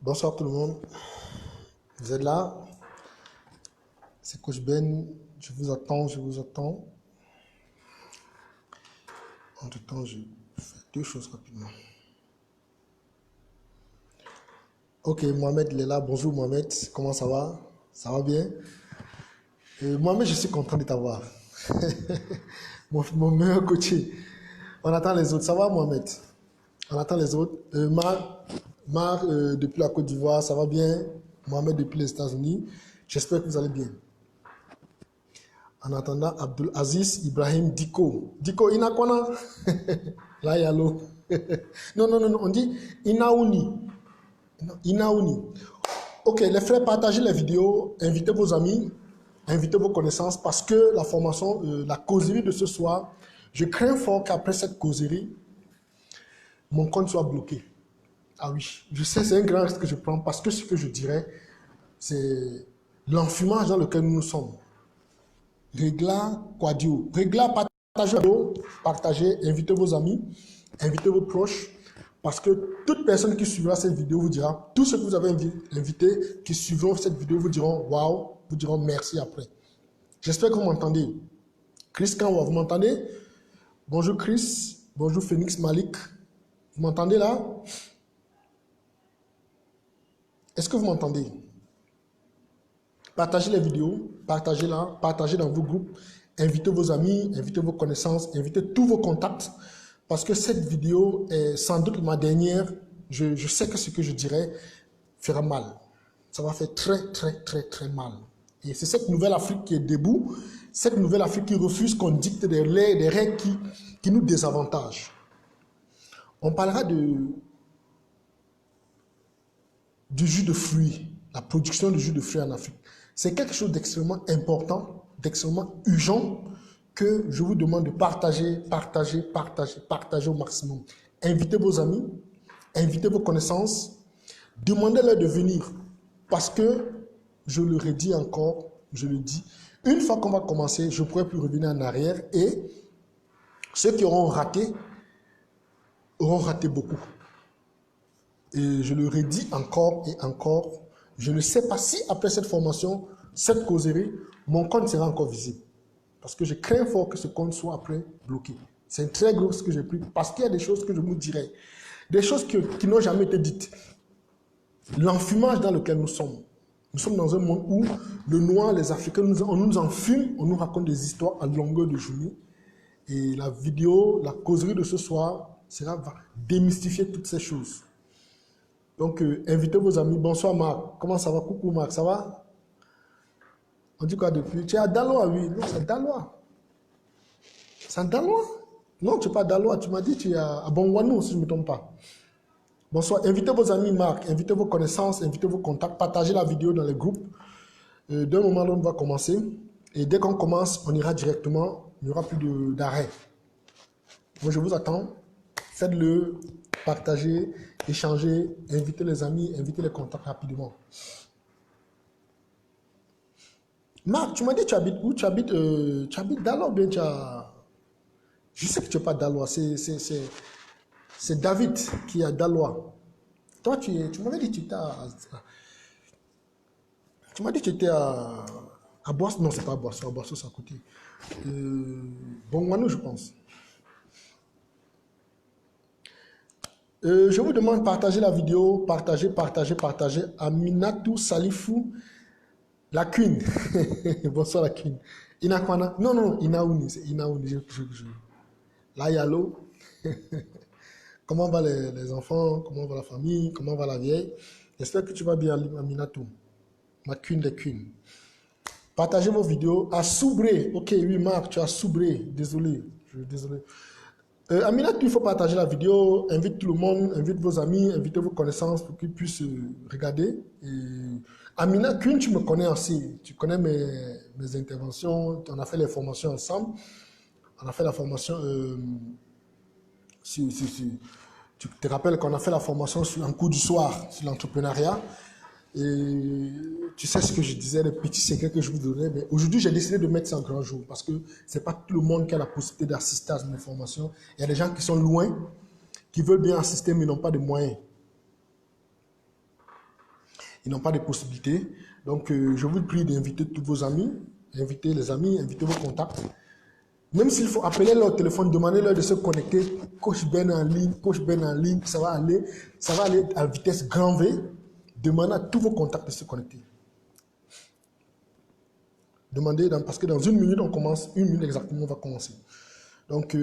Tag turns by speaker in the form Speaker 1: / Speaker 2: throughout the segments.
Speaker 1: Bonsoir tout le monde. Vous êtes là? C'est Coach Ben. Je vous attends, je vous attends. Entre-temps, je fais deux choses rapidement. Ok, Mohamed, il est là. Bonjour Mohamed. Comment ça va? Ça va bien? Mohamed, je suis content de t'avoir. mon meilleur coaché. On attend les autres. Ça va Mohamed? On attend les autres. Marc, depuis la Côte d'Ivoire, ça va bien? Mohamed depuis les États-Unis. J'espère que vous allez bien. En attendant, Abdul Aziz Ibrahim Diko. Diko Inakwana. Là, yalo. Non, on dit Inaouni. Inaouni. Ok, les frères, partagez les vidéos, invitez vos amis, invitez vos connaissances parce que la formation, la causerie de ce soir, je crains fort qu'après cette causerie, mon compte soit bloqué. Ah oui, je sais, c'est un grand risque que je prends parce que ce que je dirais, c'est l'enfumage dans lequel nous sommes. Régla Quadio. Régla, partagez, invitez vos amis, invitez vos proches, parce que toute personne qui suivra cette vidéo vous dira, tous ceux que vous avez invités qui suivront cette vidéo vous diront waouh, vous diront merci après. J'espère que vous m'entendez. Chris Kanwa, vous m'entendez? Bonjour Chris, bonjour Phoenix Malik. Vous m'entendez là? Est-ce que vous m'entendez? Partagez les vidéos, partagez-la, partagez dans vos groupes, invitez vos amis, invitez vos connaissances, invitez tous vos contacts, parce que cette vidéo est sans doute ma dernière. Je sais que ce que je dirai fera mal. Ça va faire très mal. Et c'est cette nouvelle Afrique qui est debout, cette nouvelle Afrique qui refuse qu'on dicte des règles qui nous désavantagent. On parlera du jus de fruits, la production du jus de fruits en Afrique. C'est quelque chose d'extrêmement important, d'extrêmement urgent, que je vous demande de partager au maximum. Invitez vos amis, invitez vos connaissances, demandez-leur de venir. Parce que, je le redis encore, je le dis, une fois qu'on va commencer, je ne pourrai plus revenir en arrière et ceux qui auront raté beaucoup. Et je le redis encore et encore, je ne sais pas si après cette formation, cette causerie, mon compte sera encore visible. Parce que je crains fort que ce compte soit après bloqué. C'est un très gros risque que j'ai pris parce qu'il y a des choses que je vous dirai. Des choses qui n'ont jamais été dites. L'enfumage dans lequel nous sommes. Nous sommes dans un monde où le noir, les Africains, on nous enfume, on nous raconte des histoires à longueur de journée. Et la vidéo, la causerie de ce soir, va démystifier toutes ces choses. Donc, invitez vos amis. Bonsoir Marc. Comment ça va? Coucou Marc, ça va? On dit quoi depuis? Tu es à Daloa, oui. Non, c'est Daloa. C'est à Daloa? Non, tu n'es pas à Daloa. Tu m'as dit que tu es à Bongwanou, si je ne me trompe pas. Bonsoir. Invitez vos amis Marc, invitez vos connaissances, invitez vos contacts. Partagez la vidéo dans les groupes. D'un moment à l'autre, on va commencer. Et dès qu'on commence, on ira directement. Il n'y aura plus d'arrêt. Moi, je vous attends. Faites-le. Partagez, échangez, invitez les amis, invitez les contacts rapidement. Marc, tu m'as dit tu habites où? Tu habites Daloa ou bien tu as... Je sais que tu n'es pas Daloa, c'est David qui est à Daloa. Toi, tu m'avais dit que tu étais à... Tu m'as dit que tu étais à Boisseau. Non, c'est pas à Boisseau, c'est à côté. Bongwanou, je pense. Je vous demande de partager la vidéo, partagez. Aminatou Salifou, la Queen. Bonsoir la Queen. Inakwana. Non, Inaouni, c'est Inaouni. Là, yalo. Comment va les enfants? Comment va la famille? Comment va la vieille? J'espère que tu vas bien, Aminatou. Ma Queen des Queens. Partagez vos vidéos. À Soubré. Ok, oui, Marc, tu as Soubré. Désolé. Désolé. Aminat, il faut partager la vidéo, invite tout le monde, invite vos amis, invitez vos connaissances pour qu'ils puissent regarder. Aminat, tu me connais aussi, tu connais mes interventions, on a fait les formations ensemble, on a fait la formation, tu te rappelles qu'on a fait la formation sur un cours du soir sur l'entrepreneuriat. Et tu sais ce que je disais, les petits secrets que je vous donnais. Mais aujourd'hui, j'ai décidé de mettre ça en grand jour parce que ce n'est pas tout le monde qui a la possibilité d'assister à mes formations. Il y a des gens qui sont loin, qui veulent bien assister, mais n'ont pas de moyens. ils n'ont pas de possibilités. Donc, je vous prie d'inviter tous vos amis, invitez les amis, invitez vos contacts. Même s'il faut appeler leur téléphone, demandez-leur de se connecter. Coach Ben en ligne, ça va aller à vitesse grand V. Demandez à tous vos contacts de se connecter. Demandez, parce que dans une minute, on commence, une minute exactement, on va commencer. Donc,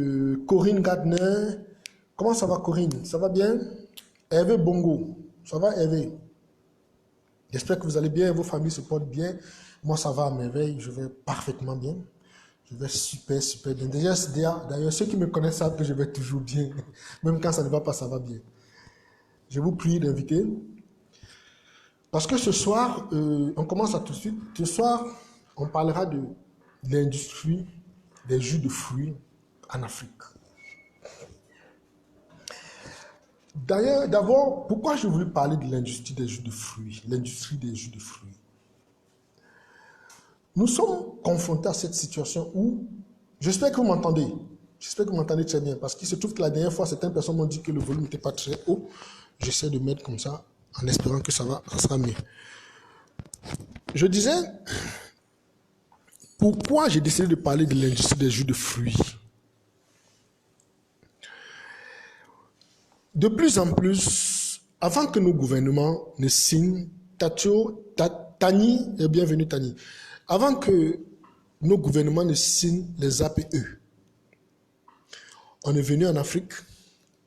Speaker 1: Corinne Gardner, comment ça va Corinne? Ça va bien? Hervé Bongo, ça va Hervé? J'espère que vous allez bien, vos familles se portent bien. Moi, ça va à merveille, je vais parfaitement bien. Je vais super, super bien. D'ailleurs, ceux qui me connaissent savent que je vais toujours bien. Même quand ça ne va pas, ça va bien. Je vous prie d'inviter. Parce que ce soir, on commence à tout de suite. Ce soir, on parlera de l'industrie des jus de fruits en Afrique. D'ailleurs, d'abord, pourquoi je voulais parler de l'industrie des jus de fruits? L'industrie des jus de fruits. Nous sommes confrontés à cette situation où, j'espère que vous m'entendez, très bien, parce qu'il se trouve que la dernière fois, certaines personnes m'ont dit que le volume n'était pas très haut. J'essaie de mettre comme ça, en espérant que ça sera mieux. Je disais, pourquoi j'ai décidé de parler de l'industrie des jus de fruits? De plus en plus, avant que nos gouvernements ne signent, Tani, et bienvenue Tani, avant que nos gouvernements ne signent les APE, on est venu en Afrique,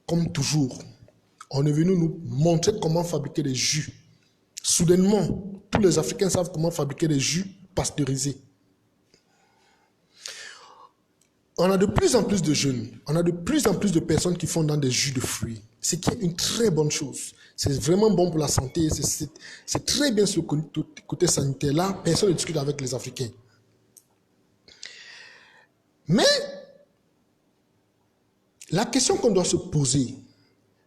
Speaker 1: comme toujours, on est venu nous montrer comment fabriquer des jus. Soudainement, tous les Africains savent comment fabriquer des jus pasteurisés. On a de plus en plus de jeunes, on a de plus en plus de personnes qui font dans des jus de fruits. Ce qui est une très bonne chose. C'est vraiment bon pour la santé. C'est très bien sur le côté sanitaire. Là, personne ne discute avec les Africains. Mais, la question qu'on doit se poser,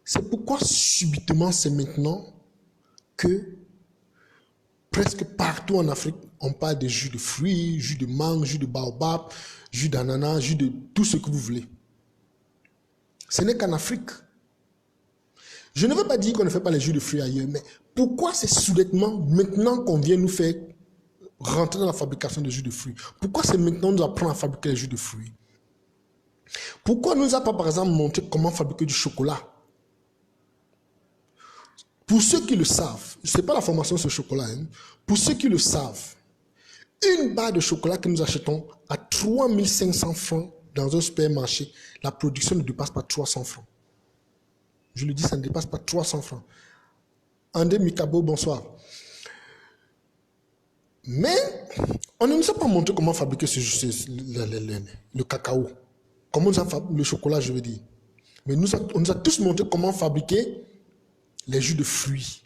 Speaker 1: c'est pourquoi subitement c'est maintenant que presque partout en Afrique, on parle de jus de fruits, jus de mangue, jus de baobab, jus d'ananas, jus de tout ce que vous voulez. Ce n'est qu'en Afrique. Je ne veux pas dire qu'on ne fait pas les jus de fruits ailleurs, mais pourquoi c'est soudainement maintenant qu'on vient nous faire rentrer dans la fabrication de jus de fruits? Pourquoi c'est maintenant qu'on nous apprend à fabriquer les jus de fruits? Pourquoi on ne nous a pas, par exemple, montré comment fabriquer du chocolat? Pour ceux qui le savent, ce n'est pas la formation sur le chocolat, hein. Pour ceux qui le savent, une barre de chocolat que nous achetons à 3500 francs dans un supermarché, la production ne dépasse pas 300 francs. Je le dis, ça ne dépasse pas 300 francs. André Mikabo, bonsoir. Mais, on ne nous a pas montré comment fabriquer le cacao. Comment le chocolat, je veux dire. Mais on nous a tous montré comment fabriquer les jus de fruits.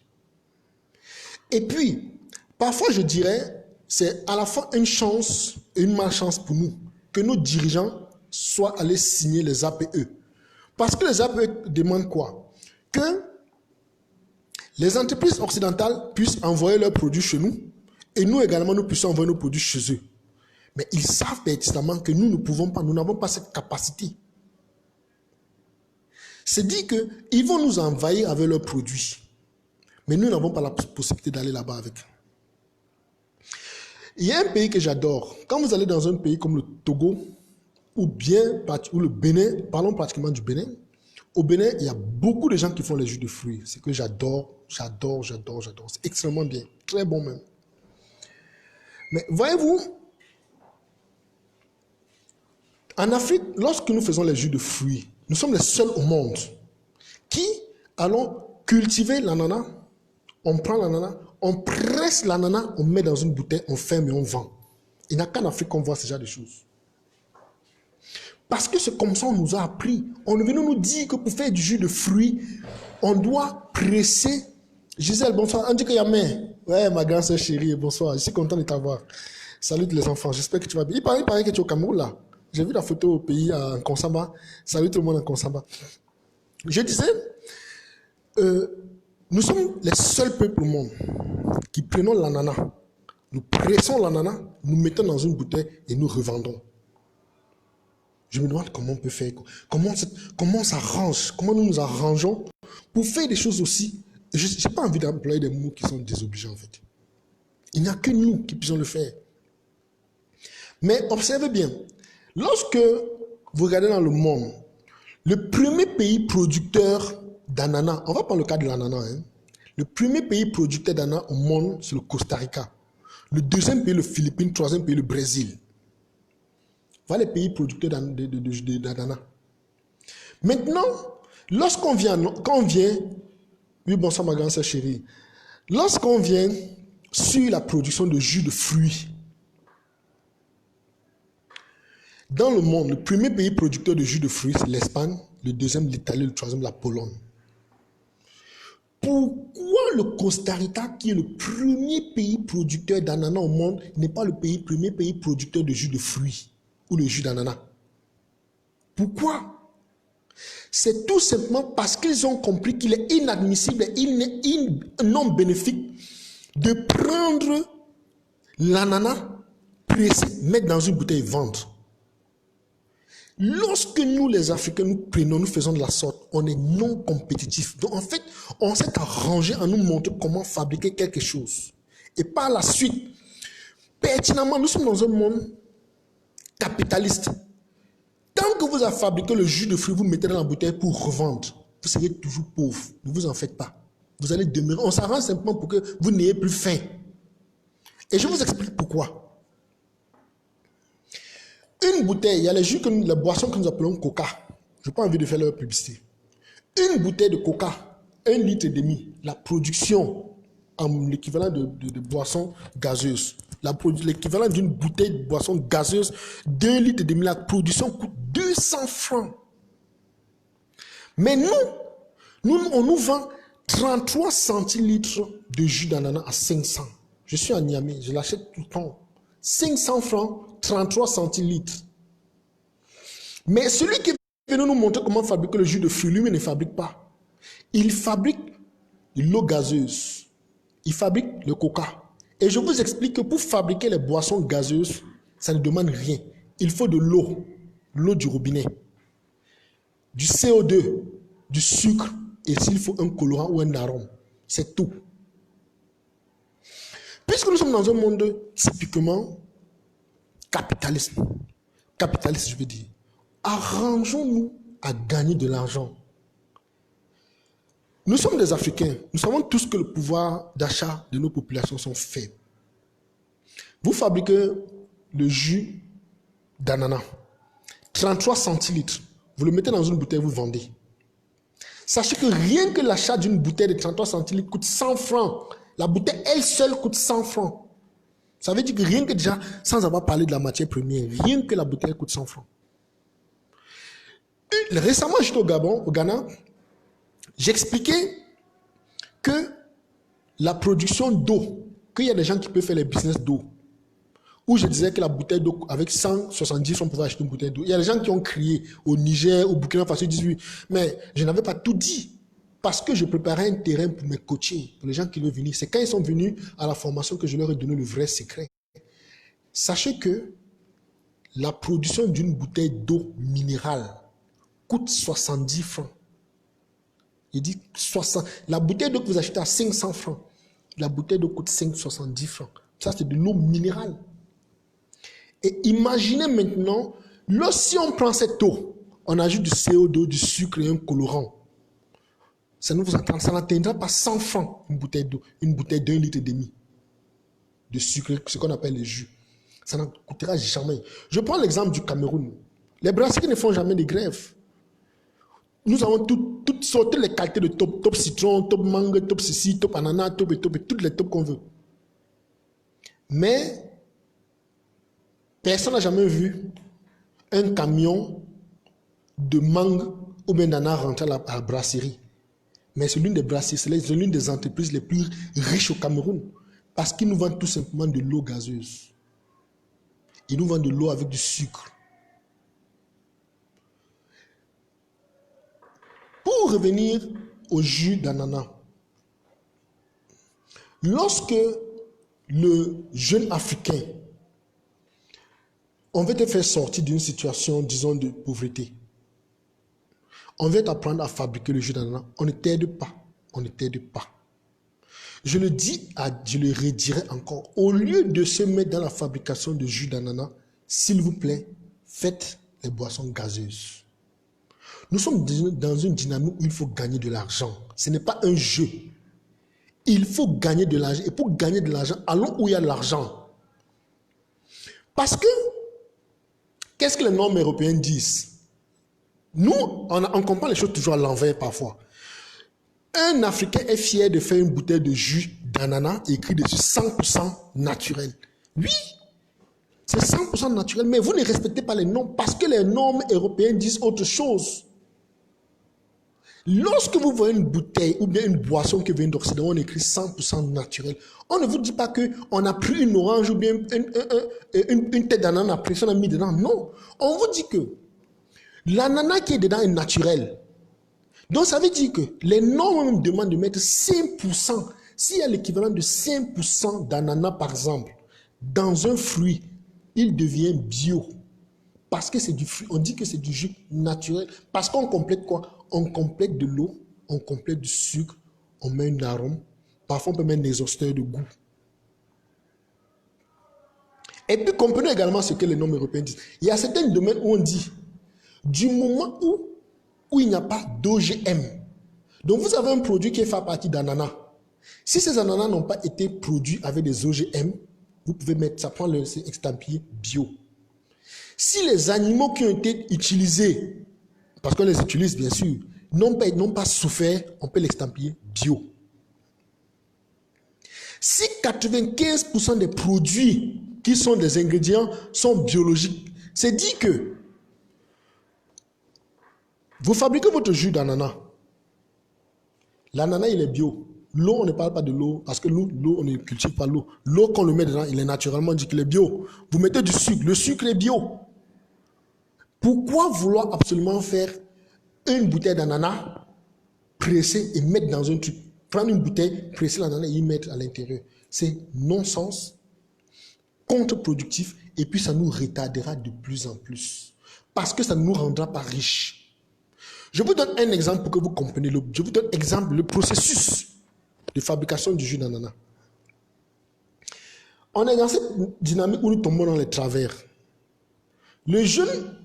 Speaker 1: Et puis, parfois je dirais, c'est à la fois une chance et une malchance pour nous que nos dirigeants soient allés signer les APE. Parce que les APE demandent quoi? Que les entreprises occidentales puissent envoyer leurs produits chez nous et nous également, nous puissions envoyer nos produits chez eux. Mais ils savent pertinemment que nous ne pouvons pas, nous n'avons pas cette capacité. C'est dit qu'ils vont nous envahir avec leurs produits. Mais nous n'avons pas la possibilité d'aller là-bas avec. Il y a un pays que j'adore. Quand vous allez dans un pays comme le Togo ou le Bénin, parlons pratiquement du Bénin. Au Bénin, il y a beaucoup de gens qui font les jus de fruits. C'est que j'adore. C'est extrêmement bien. Très bon même. Mais voyez-vous, en Afrique, lorsque nous faisons les jus de fruits, nous sommes les seuls au monde qui allons cultiver l'ananas. On prend l'ananas, on presse l'ananas, on met dans une bouteille, on ferme et on vend. Il n'y a qu'en Afrique qu'on voit ce genre de choses. Parce que c'est comme ça qu'on nous a appris. On est venu nous dire que pour faire du jus de fruits, on doit presser. Gisèle, bonsoir. On dit qu'il y a main. Ouais, ma grande soeur chérie, bonsoir. Je suis content de t'avoir. Salut les enfants, j'espère que tu vas bien. Il paraît que tu es au Cameroun là. J'ai vu la photo au pays en Konsamba. Salut tout le monde en Konsamba. Je disais, nous sommes les seuls peuples au monde qui prenons l'ananas, nous pressons l'ananas, nous mettons dans une bouteille et nous revendons. Je me demande comment on peut faire, comment on s'arrange, comment nous nous arrangeons pour faire des choses aussi Je n'ai pas envie d'employer des mots qui sont désobligeants en fait. Il n'y a que nous qui puissions le faire. Mais observez bien, lorsque vous regardez dans le monde, le premier pays producteur d'ananas, on va prendre le cas de l'ananas, hein. Le premier pays producteur d'ananas au monde, c'est le Costa Rica. Le deuxième pays, le Philippines. Le troisième pays, le Brésil. Voilà les pays producteurs d'ananas. Maintenant, lorsqu'on vient, oui, bonsoir ma grande sœur chérie. Lorsqu'on vient sur la production de jus de fruits, dans le monde, le premier pays producteur de jus de fruits, c'est l'Espagne, le deuxième, l'Italie, le troisième, la Pologne. Pourquoi le Costa Rica, qui est le premier pays producteur d'ananas au monde, n'est pas le premier pays producteur de jus de fruits ou le jus d'ananas? Pourquoi? C'est tout simplement parce qu'ils ont compris qu'il est inadmissible et non bénéfique de prendre l'ananas pressé, mettre dans une bouteille et vendre. Lorsque nous, les Africains, nous faisons de la sorte, on est non compétitifs. Donc, en fait, on s'est arrangé à nous montrer comment fabriquer quelque chose. Et par la suite, pertinemment, nous sommes dans un monde capitaliste. Tant que vous avez fabriqué le jus de fruits, vous mettez dans la bouteille pour revendre, vous serez toujours pauvre. Ne vous en faites pas. Vous allez demeurer. On s'arrange simplement pour que vous n'ayez plus faim. Et je vous explique pourquoi. Une bouteille, il y a les boissons que nous appelons Coca. Je n'ai pas envie de faire leur publicité. Une bouteille de Coca, 1,5 litre, la production en l'équivalent de boissons gazeuses. L'équivalent d'une bouteille de boisson gazeuse, 2,5 litres, la production coûte 200 francs. Mais on nous vend 33 centilitres de jus d'ananas à 500. Je suis à Niamey, je l'achète tout le temps. 500 francs, 33 centilitres. Mais celui qui veut nous montrer comment fabriquer le jus de fruits, lui, ne fabrique pas. Il fabrique de l'eau gazeuse. Il fabrique le coca. Et je vous explique que pour fabriquer les boissons gazeuses, ça ne demande rien. Il faut de l'eau du robinet, du CO2, du sucre, et s'il faut un colorant ou un arôme. C'est tout. Puisque nous sommes dans un monde typiquement capitaliste, je veux dire, arrangeons-nous à gagner de l'argent. Nous sommes des Africains, nous savons tous que le pouvoir d'achat de nos populations sont faibles. Vous fabriquez le jus d'ananas, 33 centilitres, vous le mettez dans une bouteille, vous vendez. Sachez que rien que l'achat d'une bouteille de 33 centilitres coûte 100 francs. La bouteille, elle seule, coûte 100 francs. Ça veut dire que rien que déjà, sans avoir parlé de la matière première, rien que la bouteille coûte 100 francs. Récemment, j'étais au Gabon, au Ghana, j'expliquais que la production d'eau, qu'il y a des gens qui peuvent faire les business d'eau, où je disais que la bouteille d'eau, avec 170 francs, on pouvait acheter une bouteille d'eau. Il y a des gens qui ont crié au Niger, au Burkina Faso, ils disent oui, mais je n'avais pas tout dit. Parce que je préparais un terrain pour mes coachés, pour les gens qui veulent venir. C'est quand ils sont venus à la formation que je leur ai donné le vrai secret. Sachez que la production d'une bouteille d'eau minérale coûte 70 francs. Il dit 60. La bouteille d'eau que vous achetez à 500 francs, la bouteille d'eau coûte 5,70 francs. Ça, c'est de l'eau minérale. Et imaginez maintenant, si on prend cette eau, on ajoute du CO2, du sucre et un colorant. Ça n'atteindra pas 100 francs une bouteille d'eau, une bouteille d'1,5 litre de sucre, ce qu'on appelle le jus. Ça n'en coûtera jamais. Je prends l'exemple du Cameroun. Les brasseries ne font jamais de grève. Nous avons toutes sortes les qualités de top citron, top mangue, top ceci, top ananas, top et toutes les tops qu'on veut. Mais personne n'a jamais vu un camion de mangue ou bien d'ananas rentrer à la brasserie. Mais c'est l'une des brasseries, c'est l'une des entreprises les plus riches au Cameroun. Parce qu'ils nous vendent tout simplement de l'eau gazeuse. Ils nous vendent de l'eau avec du sucre. Pour revenir au jus d'ananas, lorsque le jeune Africain, on veut te faire sortir d'une situation, disons, de pauvreté, on veut t'apprendre à fabriquer le jus d'ananas, on ne t'aide pas. On ne t'aide pas. Je le dis, je le redirai encore. Au lieu de se mettre dans la fabrication de jus d'ananas, s'il vous plaît, faites les boissons gazeuses. Nous sommes dans une dynamique où il faut gagner de l'argent. Ce n'est pas un jeu. Il faut gagner de l'argent. Et pour gagner de l'argent, allons où il y a de l'argent. Parce que, qu'est-ce que les normes européennes disent? Nous, on comprend les choses toujours à l'envers parfois. Un Africain est fier de faire une bouteille de jus d'ananas écrit dessus 100% naturel. Oui, c'est 100% naturel, mais vous ne respectez pas les normes parce que les normes européennes disent autre chose. Lorsque vous voyez une bouteille ou bien une boisson qui vient d'Occident, on écrit 100% naturel. On ne vous dit pas qu'on a pris une orange ou bien une tête d'ananas, après ça on a mis dedans. Non, on vous dit que l'ananas qui est dedans est naturel. Donc ça veut dire que les normes demandent de mettre 5%. S'il y a l'équivalent de 5% d'ananas par exemple, dans un fruit, il devient bio. Parce que c'est du fruit, on dit que c'est du jus naturel. Parce qu'on complète quoi? On complète de l'eau, on complète du sucre, on met un arôme. Parfois on peut mettre des exhausteurs de goût. Et puis comprenez également ce que les normes européennes disent. Il y a certains domaines où on dit, du moment où il n'y a pas d'OGM. Donc vous avez un produit qui est fait à partir d'ananas. Si ces ananas n'ont pas été produits avec des OGM, vous pouvez mettre, ça prend l'extampillé bio. Si les animaux qui ont été utilisés, parce qu'on les utilise bien sûr, n'ont pas souffert, on peut l'extampiller bio. Si 95% des produits qui sont des ingrédients sont biologiques, c'est dit que vous fabriquez votre jus d'ananas. L'ananas, il est bio. L'eau, on ne parle pas de l'eau, parce que l'eau, on ne cultive pas l'eau. L'eau, qu'on le met dedans, il est naturellement dit qu'il est bio. Vous mettez du sucre, le sucre est bio. Pourquoi vouloir absolument faire une bouteille d'ananas, presser et mettre dans un truc? Prendre une bouteille, presser l'ananas et y mettre à l'intérieur. C'est non-sens, contre-productif, et puis ça nous retardera de plus en plus. Parce que ça ne nous rendra pas riches. Je vous donne un exemple pour que vous compreniez. Je vous donne un exemple, le processus de fabrication du jus d'ananas. On est dans cette dynamique où nous tombons dans les travers. Le jeune,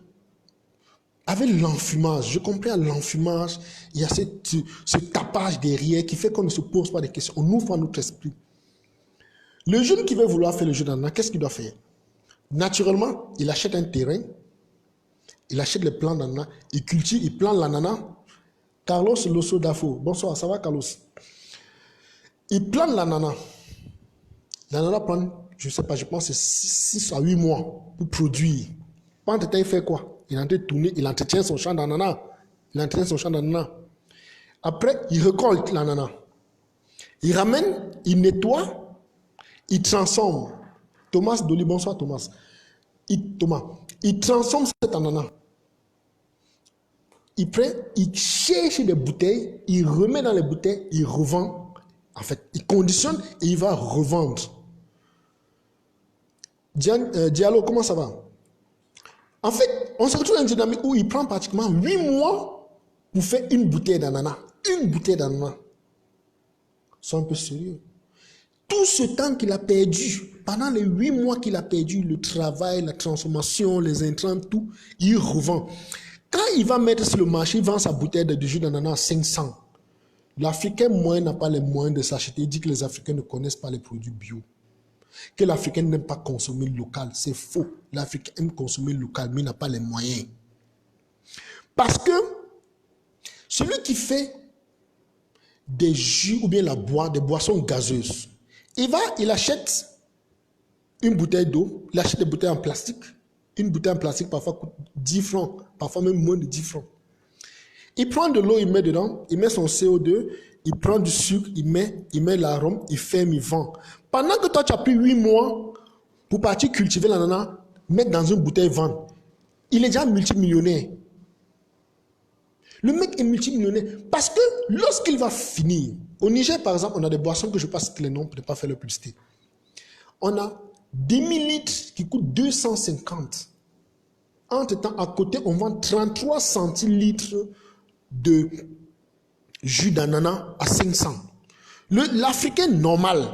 Speaker 1: avec l'enfumage, je comprends l'enfumage, il y a ce tapage derrière qui fait qu'on ne se pose pas de questions. On ouvre notre esprit. Le jeune qui veut vouloir faire le jus d'ananas, qu'est-ce qu'il doit faire? Naturellement, il achète un terrain, il achète les plants d'ananas, il cultive, il plante l'ananas. Carlos Loso Dafo, bonsoir, ça va Carlos? Il plante l'ananas. L'ananas prend, je ne sais pas, je pense que c'est 6 à 8 mois pour produire. Pendant ce temps, il fait quoi? Il est en train de tourner, il entretient son champ d'ananas. Après, il récolte l'ananas. Il ramène, il nettoie, il transforme. Thomas Dolly, bonsoir Thomas. Il transforme cet ananas. Il prend, il cherche des bouteilles, il remet dans les bouteilles, il revend. En fait, il conditionne et il va revendre. Diallo, comment ça va? En fait, on se retrouve dans une dynamique où il prend pratiquement 8 mois pour faire une bouteille d'ananas. Une bouteille d'ananas. Sois un peu sérieux. Tout ce temps qu'il a perdu, pendant les 8 mois qu'il a perdu, le travail, la transformation, les intrants, tout, il revend. Quand il va mettre sur le marché, il vend sa bouteille de jus d'ananas à 500. L'Africain moyen n'a pas les moyens de s'acheter. Il dit que les Africains ne connaissent pas les produits bio. Que l'Africain n'aime pas consommer local. C'est faux. L'Africain aime consommer local, mais il n'a pas les moyens. Parce que celui qui fait des jus ou bien des boissons gazeuses, il achète une bouteille d'eau, il achète des bouteilles en plastique. Une bouteille en plastique parfois coûte 10 francs, parfois même moins de 10 francs. Il prend de l'eau, il met dedans, il met son CO2, il prend du sucre, il met l'arôme, il ferme, il vend. Pendant que toi, tu as pris 8 mois pour partir cultiver l'ananas, mettre dans une bouteille, vendre. Il est déjà multimillionnaire. Le mec est multimillionnaire parce que lorsqu'il va finir, au Niger par exemple, on a des boissons que je passe les noms pour ne pas faire la publicité. On a 10 000 litres qui coûtent 250. Entre-temps, à côté, on vend 33 centilitres de jus d'ananas à 500. L'Africain normal,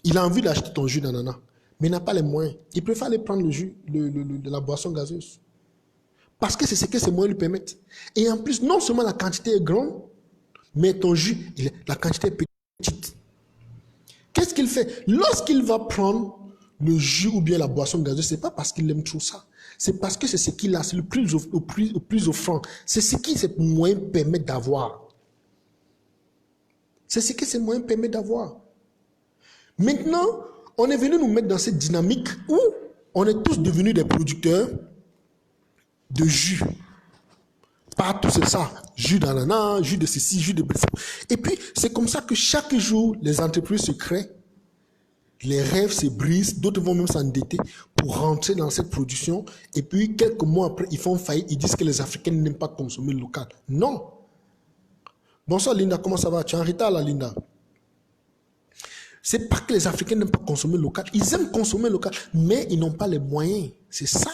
Speaker 1: il a envie d'acheter ton jus d'ananas, mais il n'a pas les moyens. Il préfère aller prendre le jus de la boisson gazeuse. Parce que c'est ce que ses moyens lui permettent. Et en plus, non seulement la quantité est grande, mais ton jus, la quantité est petite. Qu'est-ce qu'il fait? Lorsqu'il va prendre le jus ou bien la boisson gazeuse, ce n'est pas parce qu'il aime trop ça. C'est parce que c'est ce qu'il a, c'est le plus offrant. C'est ce que ses moyens permettent d'avoir. C'est ce que ses moyens permettent d'avoir. Maintenant, on est venu nous mettre dans cette dynamique où on est tous devenus des producteurs de jus. Partout c'est ça. Jus d'ananas, jus de ceci, jus de... Et puis, c'est comme ça que chaque jour, les entreprises se créent. Les rêves se brisent, d'autres vont même s'endetter pour rentrer dans cette production. Et puis, quelques mois après, ils font faillite. Ils disent que les Africains n'aiment pas consommer local. Non. Bonsoir Linda, comment ça va? Tu es en retard là, Linda? C'est pas que les Africains n'aiment pas consommer local. Ils aiment consommer local, mais ils n'ont pas les moyens. C'est ça.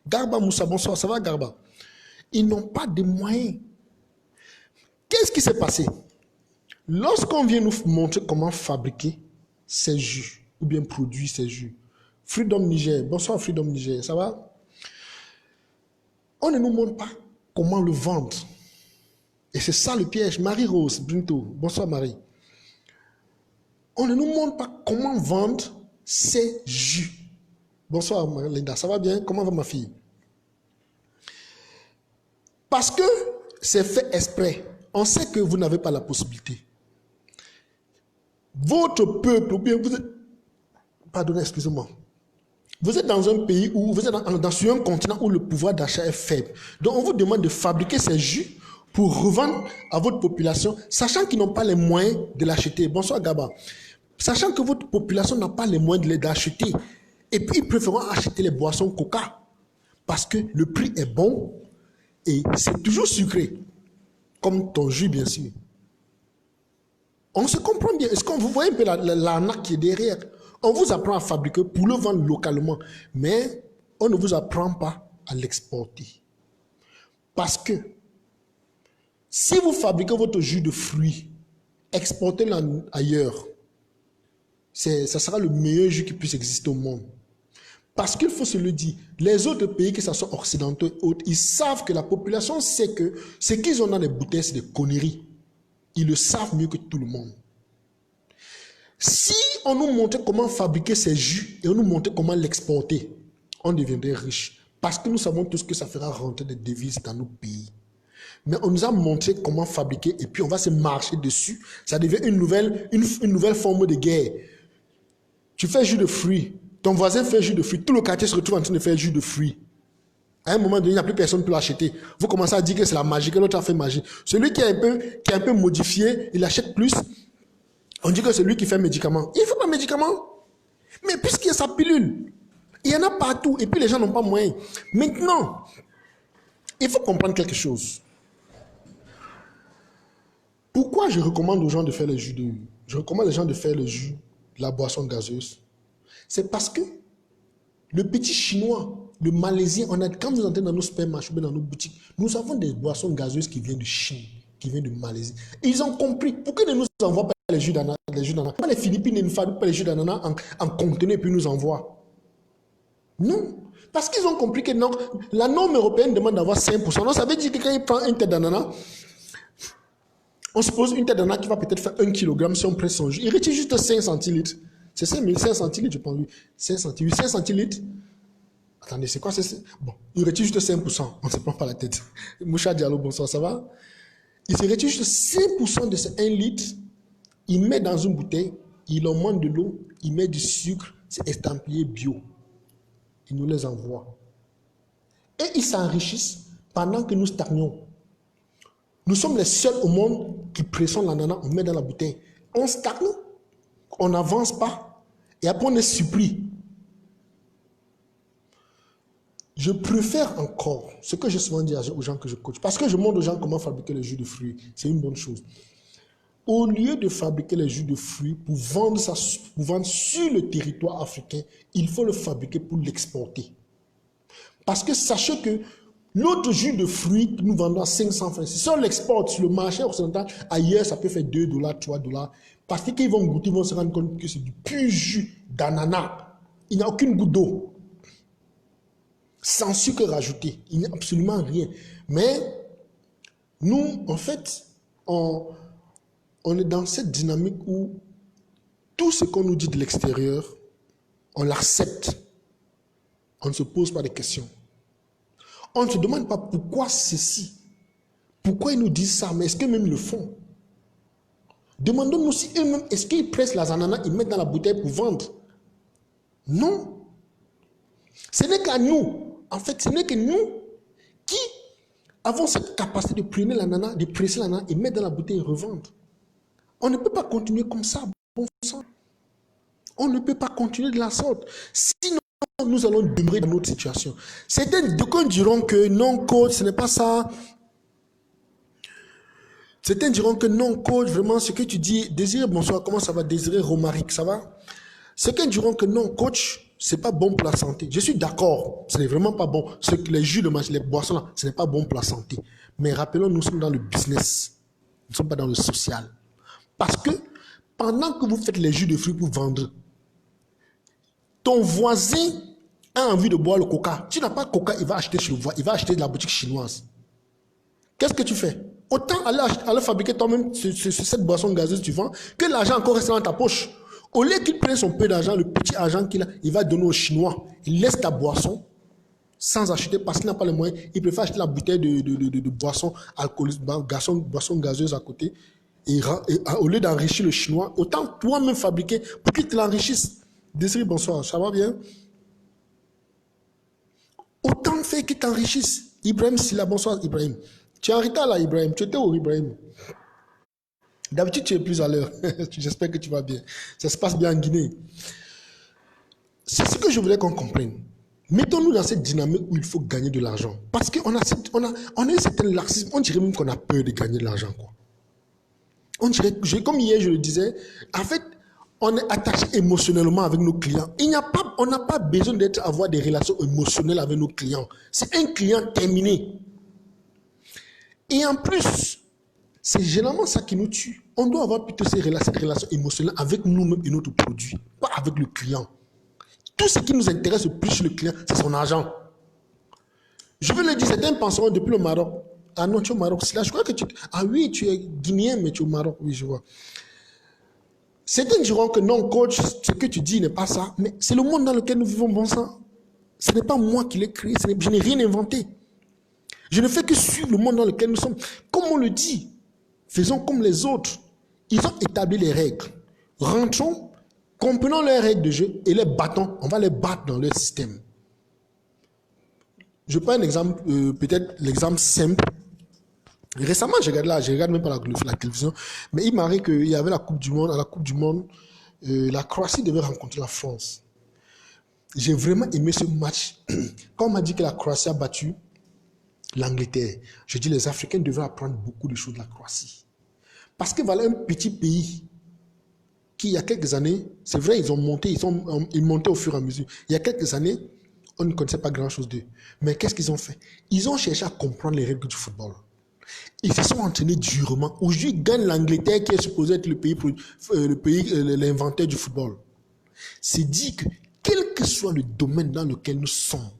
Speaker 1: Garba Moussa, bonsoir, ça va Garba? Ils n'ont pas de moyens. Qu'est-ce qui s'est passé? Lorsqu'on vient nous montrer comment fabriquer ces jus, ou bien produire ces jus. Freedom Niger, bonsoir Freedom Niger, ça va? On ne nous montre pas comment le vendre. Et c'est ça le piège. Marie-Rose, Brinto, bonsoir Marie. On ne nous montre pas comment vendre ces jus. Bonsoir Linda, ça va bien? Comment va ma fille? Parce que c'est fait exprès. On sait que vous n'avez pas la possibilité. Votre peuple, ou bien vous êtes... Pardonnez, excusez-moi. Vous êtes dans un pays où, vous êtes sur un continent où le pouvoir d'achat est faible. Donc on vous demande de fabriquer ces jus pour revendre à votre population, sachant qu'ils n'ont pas les moyens de l'acheter. Bonsoir Gaba. Sachant que votre population n'a pas les moyens de l'acheter. Et puis ils préfèrent acheter les boissons Coca. Parce que le prix est bon et c'est toujours sucré. Comme ton jus, bien sûr. On se comprend bien. Est-ce qu'on vous voyez un peu l'arnaque qui est derrière? On vous apprend à fabriquer pour le vendre localement, mais on ne vous apprend pas à l'exporter. Parce que si vous fabriquez votre jus de fruits, exportez-le ailleurs, ça sera le meilleur jus qui puisse exister au monde. Parce qu'il faut se le dire, les autres pays, que ce soit occidentaux et autres, ils savent que la population sait que ce qu'ils ont dans les bouteilles, c'est des conneries. Ils le savent mieux que tout le monde. Si on nous montrait comment fabriquer ces jus et on nous montrait comment l'exporter, on deviendrait riche. Parce que nous savons tous que ça fera rentrer des devises dans nos pays. Mais on nous a montré comment fabriquer et puis on va se marcher dessus. Ça devient une nouvelle forme de guerre. Tu fais jus de fruits, ton voisin fait jus de fruits, tout le quartier se retrouve en train de faire jus de fruits. À un moment donné, il n'y a plus personne pour l'acheter. Vous commencez à dire que c'est la magie, que l'autre a fait magie. Celui qui est un peu modifié, il achète plus. On dit que c'est lui qui fait médicament. Il ne fait pas médicament. Mais puisqu'il y a sa pilule, il y en a partout. Et puis les gens n'ont pas moyen. Maintenant, il faut comprendre quelque chose. Pourquoi je recommande aux gens de faire le jus de... Je recommande aux gens de faire le jus de la boisson gazeuse. C'est parce que le petit chinois, le malaisien, quand vous entrez dans nos supermarchés, dans nos boutiques, nous avons des boissons gazeuses qui viennent de Chine, qui viennent de Malaisie. Ils ont compris. Pourquoi ils ne nous envoient pas les jus d'ananas? Pourquoi les Philippines ne fabriquent pas les jus d'ananas en conteneur et puis nous envoient? Non. Parce qu'ils ont compris que non, la norme européenne demande d'avoir 5%. Donc ça veut dire que quand il prend une tête d'ananas, on suppose une tête d'ananas qui va peut-être faire 1 kg si on presse son jus. Il retire juste 5 centilitres. C'est 5 centilitres, je pense. 5 centilitres. 5 centilitres. Attendez, c'est quoi? Bon, il retire juste 5%. On ne se prend pas la tête. Moucha Diallo, bonsoir, ça va? Il se retire juste 5% de ces 1 litre. Il met dans une bouteille. Il en monte de l'eau. Il met du sucre. C'est estampillé bio. Il nous les envoie. Et ils s'enrichissent pendant que nous stagnons. Nous sommes les seuls au monde qui pressons l'ananas, on met dans la bouteille. On stagne, on n'avance pas, et après on est surpris. Je préfère encore, ce que j'ai souvent dit aux gens que je coach, parce que je montre aux gens comment fabriquer les jus de fruits, c'est une bonne chose. Au lieu de fabriquer les jus de fruits pour vendre sur le territoire africain, il faut le fabriquer pour l'exporter. Parce que sachez que Notre jus de fruits, nous vendons à 500 francs. Si on l'exporte sur le marché occidental, ailleurs, ça peut faire 2 $, 3 $. Parce qu'ils vont goûter, ils vont se rendre compte que c'est du pur jus d'ananas. Il n'y a aucune goutte d'eau. Sans sucre rajouté. Il n'y a absolument rien. Mais nous, en fait, on est dans cette dynamique où tout ce qu'on nous dit de l'extérieur, on l'accepte. On ne se pose pas de questions. On ne se demande pas pourquoi ceci. Pourquoi ils nous disent ça, mais est-ce qu'eux-mêmes le font? Demandons-nous si eux-mêmes, est-ce qu'ils pressent les ananas et mettent dans la bouteille pour vendre? Non. Ce n'est qu'à nous. En fait, ce n'est que nous qui avons cette capacité de prendre l'ananas, de presser l'ananas et mettre dans la bouteille et revendre. On ne peut pas continuer comme ça, bon sang. On ne peut pas continuer de la sorte. Sinon, nous allons demeurer dans notre situation. Certains diront que non, coach, ce n'est pas ça. Certains diront que non, coach, vraiment, ce que tu dis, Désiré, bonsoir, comment ça va, Désiré Romaric, ça va? Certains diront que non, coach, c'est pas bon pour la santé. Je suis d'accord, ce n'est vraiment pas bon. Les jus, les boissons, là, ce n'est pas bon pour la santé. Mais rappelons, nous sommes dans le business. Nous ne sommes pas dans le social. Parce que pendant que vous faites les jus de fruits pour vendre, ton voisin a envie de boire le coca. Tu n'as pas de coca, il va acheter chez le voisin, il va acheter de la boutique chinoise. Qu'est-ce que tu fais? Autant aller fabriquer toi-même cette boisson gazeuse tu vends, que l'argent encore reste dans ta poche. Au lieu qu'il prenne son peu d'argent, le petit argent qu'il a, il va donner aux Chinois. Il laisse ta boisson sans acheter parce qu'il n'a pas les moyens. Il préfère acheter la bouteille de boisson alcoolisée, boisson gazeuse à côté. Et au lieu d'enrichir le Chinois, autant toi-même fabriquer pour qu'il te l'enrichisse. Désiré, bonsoir, ça va bien? Autant faire qu'il t'enrichisse. Ibrahim Silla, bonsoir Ibrahim. Tu es en retard là, Ibrahim. Tu étais où, Ibrahim? D'habitude, tu es plus à l'heure. J'espère que tu vas bien. Ça se passe bien en Guinée. C'est ce que je voulais qu'on comprenne. Mettons-nous dans cette dynamique où il faut gagner de l'argent. Parce qu'on a un certain laxisme. On dirait même qu'on a peur de gagner de l'argent, quoi. On dirait, comme hier je le disais, en fait, on est attaché émotionnellement avec nos clients. On n'a pas besoin d'avoir des relations émotionnelles avec nos clients. C'est un client terminé. Et en plus, c'est généralement ça qui nous tue. On doit avoir plutôt cette relation émotionnelle avec nous-mêmes et notre produit, pas avec le client. Tout ce qui nous intéresse le plus chez le client, c'est son argent. Je veux le dire, certains penseront depuis le Maroc. Ah non, tu es au Maroc. Là, je crois que ah oui, tu es guinéen, mais tu es au Maroc. Oui, je vois. Certains diront que non, coach, ce que tu dis n'est pas ça. Mais c'est le monde dans lequel nous vivons, bon sang. Ce n'est pas moi qui l'ai créé. Je n'ai rien inventé. Je ne fais que suivre le monde dans lequel nous sommes. Comme on le dit, faisons comme les autres. Ils ont établi les règles. Rentrons, comprenons leurs règles de jeu et les battons. On va les battre dans leur système. Je prends un exemple, peut-être l'exemple simple. Récemment, je regarde même pas la télévision, mais il m'arrive qu'il y avait la Coupe du Monde. À la Coupe du Monde, la Croatie devait rencontrer la France. J'ai vraiment aimé ce match. Quand on m'a dit que la Croatie a battu l'Angleterre, je dis les Africains devraient apprendre beaucoup de choses de la Croatie. Parce que voilà un petit pays qui, il y a quelques années, c'est vrai, ils montaient au fur et à mesure. Il y a quelques années, on ne connaissait pas grand-chose d'eux. Mais qu'est-ce qu'ils ont fait? Ils ont cherché à comprendre les règles du football. Ils se sont entraînés durement. Aujourd'hui, ils gagnent l'Angleterre qui est supposé être l'inventeur du football. C'est dit que quel que soit le domaine dans lequel nous sommes,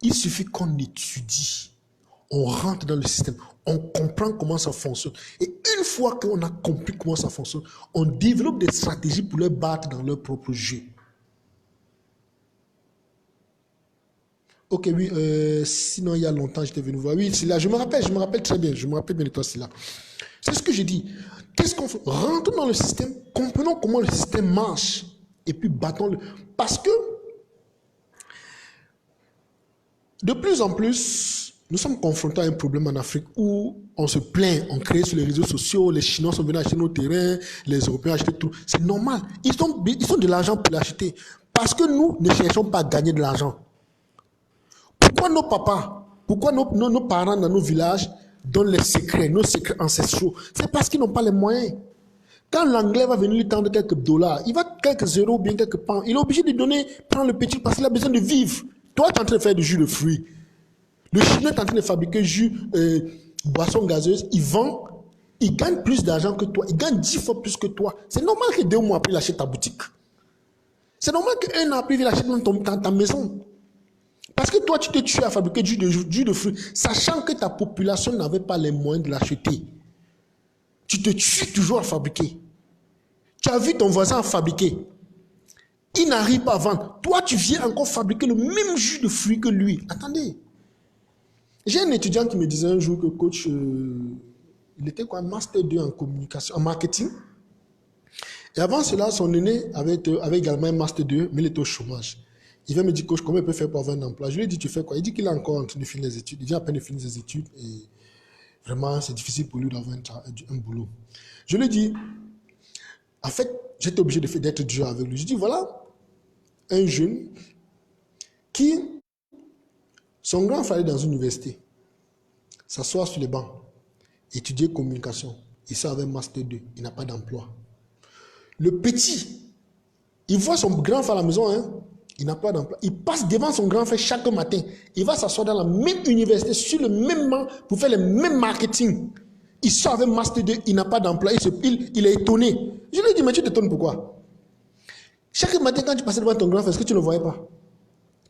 Speaker 1: il suffit qu'on étudie, on rentre dans le système, on comprend comment ça fonctionne. Et une fois qu'on a compris comment ça fonctionne, on développe des stratégies pour les battre dans leur propre jeu. Ok, oui, sinon il y a longtemps, j'étais venu voir. Oui, c'est là, je me rappelle très bien, je me rappelle bien de toi, c'est là. C'est ce que j'ai dit. Qu'est-ce qu'on fait? Rentrons dans le système, comprenons comment le système marche, et puis battons-le. Parce que, de plus en plus, nous sommes confrontés à un problème en Afrique où on se plaint, on crée sur les réseaux sociaux, les Chinois sont venus acheter nos terrains, les Européens achètent tout. C'est normal, ils ont de l'argent pour l'acheter. Parce que nous ne cherchons pas à gagner de l'argent. Pourquoi nos papas, pourquoi nos parents dans nos villages donnent nos secrets ancestraux? C'est parce qu'ils n'ont pas les moyens. Quand l'anglais va venir lui tendre quelques dollars, il va quelques euros, bien quelques pounds, il est obligé de prendre le petit parce qu'il a besoin de vivre. Toi, tu es en train de faire du jus de fruits. Le Chinois est en train de fabriquer jus, boisson gazeuse, il vend, il gagne plus d'argent que toi, il gagne 10 fois plus que toi. C'est normal que 2 mois après, il achète ta boutique. C'est normal qu'un an après, il achète même ta maison. Parce que toi, tu te tues à fabriquer du jus de fruits, sachant que ta population n'avait pas les moyens de l'acheter. Tu te tues toujours à fabriquer. Tu as vu ton voisin fabriquer. Il n'arrive pas à vendre. Toi, tu viens encore fabriquer le même jus de fruits que lui. Attendez. J'ai un étudiant qui me disait un jour que coach, il était quoi, master 2 en communication, en marketing. Et avant cela, son aîné avait également un master 2, mais il était au chômage. Il vient me dire, coach, comment il peut faire pour avoir un emploi? Je lui ai dit, tu fais quoi? Il dit qu'il est encore en train de finir les études. Il vient à peine de finir ses études et vraiment, c'est difficile pour lui d'avoir un boulot. Je lui ai dit, en fait, j'étais obligé d'être dur avec lui. Je lui ai dit, voilà, un jeune qui, son grand frère est dans une université, s'assoit sur les bancs, étudier communication. Il sort avec un master 2, il n'a pas d'emploi. Le petit, il voit son grand frère à la maison, hein, il n'a pas d'emploi. Il passe devant son grand frère chaque matin. Il va s'asseoir dans la même université, sur le même banc, pour faire le même marketing. Il sort avec master 2, il n'a pas d'emploi, il est étonné. Je lui ai dit, mais tu t'étonnes pourquoi? Chaque matin, quand tu passais devant ton grand frère, est-ce que tu ne le voyais pas?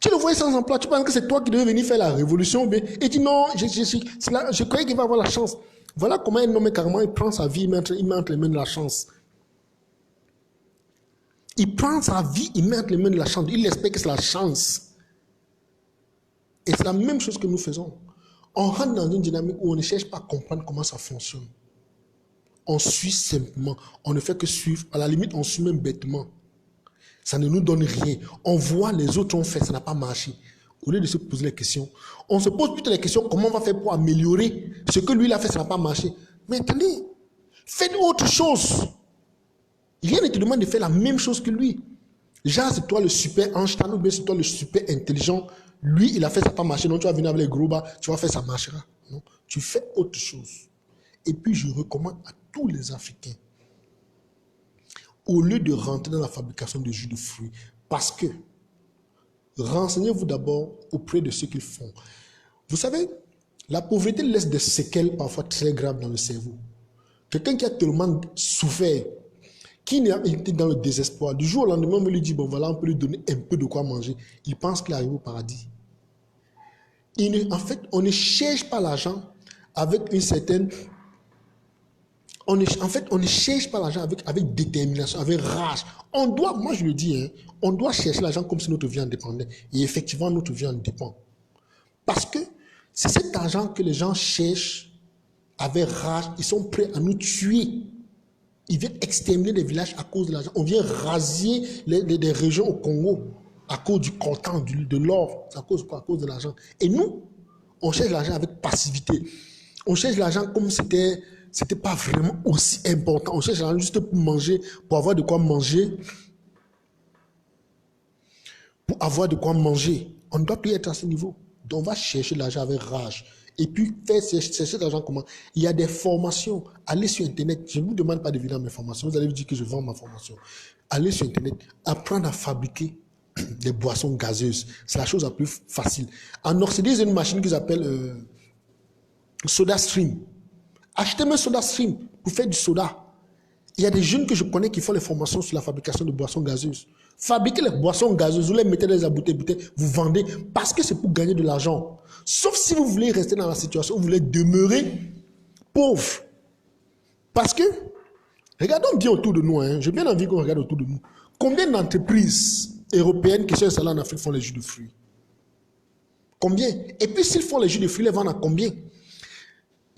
Speaker 1: Tu le voyais sans emploi, tu penses que c'est toi qui devais venir faire la révolution, et tu dis non, je croyais qu'il va avoir la chance. Voilà comment un homme, carrément, il prend sa vie, il met entre les mains de la chance. Il prend sa vie, il met entre les mains de la chance, il espère que c'est la chance. Et c'est la même chose que nous faisons. On rentre dans une dynamique où on ne cherche pas à comprendre comment ça fonctionne. On suit simplement, on ne fait que suivre, à la limite on suit même bêtement. Ça ne nous donne rien. On voit les autres ont fait, ça n'a pas marché. Au lieu de se poser les questions, on se pose plutôt les questions, comment on va faire pour améliorer ce que lui il a fait, ça n'a pas marché. Mais attendez, faites autre chose. Rien ne te demande de faire la même chose que lui. Genre, c'est toi le super Einstein ou bien c'est toi le super intelligent. Lui, il a fait ça n'a pas marché, donc tu vas venir avec les gros bas, tu vas faire ça marchera. Non, tu fais autre chose. Et puis, je recommande à tous les Africains, au lieu de rentrer dans la fabrication de jus de fruits, parce que renseignez-vous d'abord auprès de ceux qu'ils font. Vous savez, la pauvreté laisse des séquelles parfois très graves dans le cerveau. Quelqu'un qui a tellement souffert, qui était dans le désespoir, du jour au lendemain, on lui dit, bon voilà, on peut lui donner un peu de quoi manger. Il pense qu'il arrive au paradis. En fait, on ne cherche pas l'argent avec une certaine... En fait, on ne cherche pas l'argent avec détermination, avec rage. On doit, moi je le dis, hein, on doit chercher l'argent comme si notre vie en dépendait. Et effectivement, notre vie en dépend. Parce que c'est cet argent que les gens cherchent avec rage. Ils sont prêts à nous tuer. Ils viennent exterminer les villages à cause de l'argent. On vient raser les régions au Congo à cause du coltan, de l'or. C'est à cause quoi? À cause de l'argent. Et nous, on cherche l'argent avec passivité. On cherche l'argent comme c'était pas vraiment aussi important. On cherche l'argent juste pour manger, pour avoir de quoi manger. Pour avoir de quoi manger. On ne doit plus être à ce niveau. Donc on va chercher l'argent avec rage. Et puis, faire chercher l'argent comment? Il y a des formations. Allez sur Internet. Je ne vous demande pas de venir à mes formations. Vous allez me dire que je vends ma formation. Allez sur Internet. Apprendre à fabriquer des boissons gazeuses. C'est la chose la plus facile. En Occident, il y a une machine qu'ils appellent SodaStream. Achetez-moi un SodaStream pour faire du soda. Il y a des jeunes que je connais qui font les formations sur la fabrication de boissons gazeuses. Fabriquez les boissons gazeuses, vous les mettez dans les bouteilles, vous vendez parce que c'est pour gagner de l'argent. Sauf si vous voulez rester dans la situation où vous voulez demeurer pauvre. Parce que, regardons bien autour de nous, hein, j'ai bien envie qu'on regarde autour de nous. Combien d'entreprises européennes qui sont installées en Afrique font les jus de fruits? Combien? Et puis s'ils font les jus de fruits, ils les vendent à combien?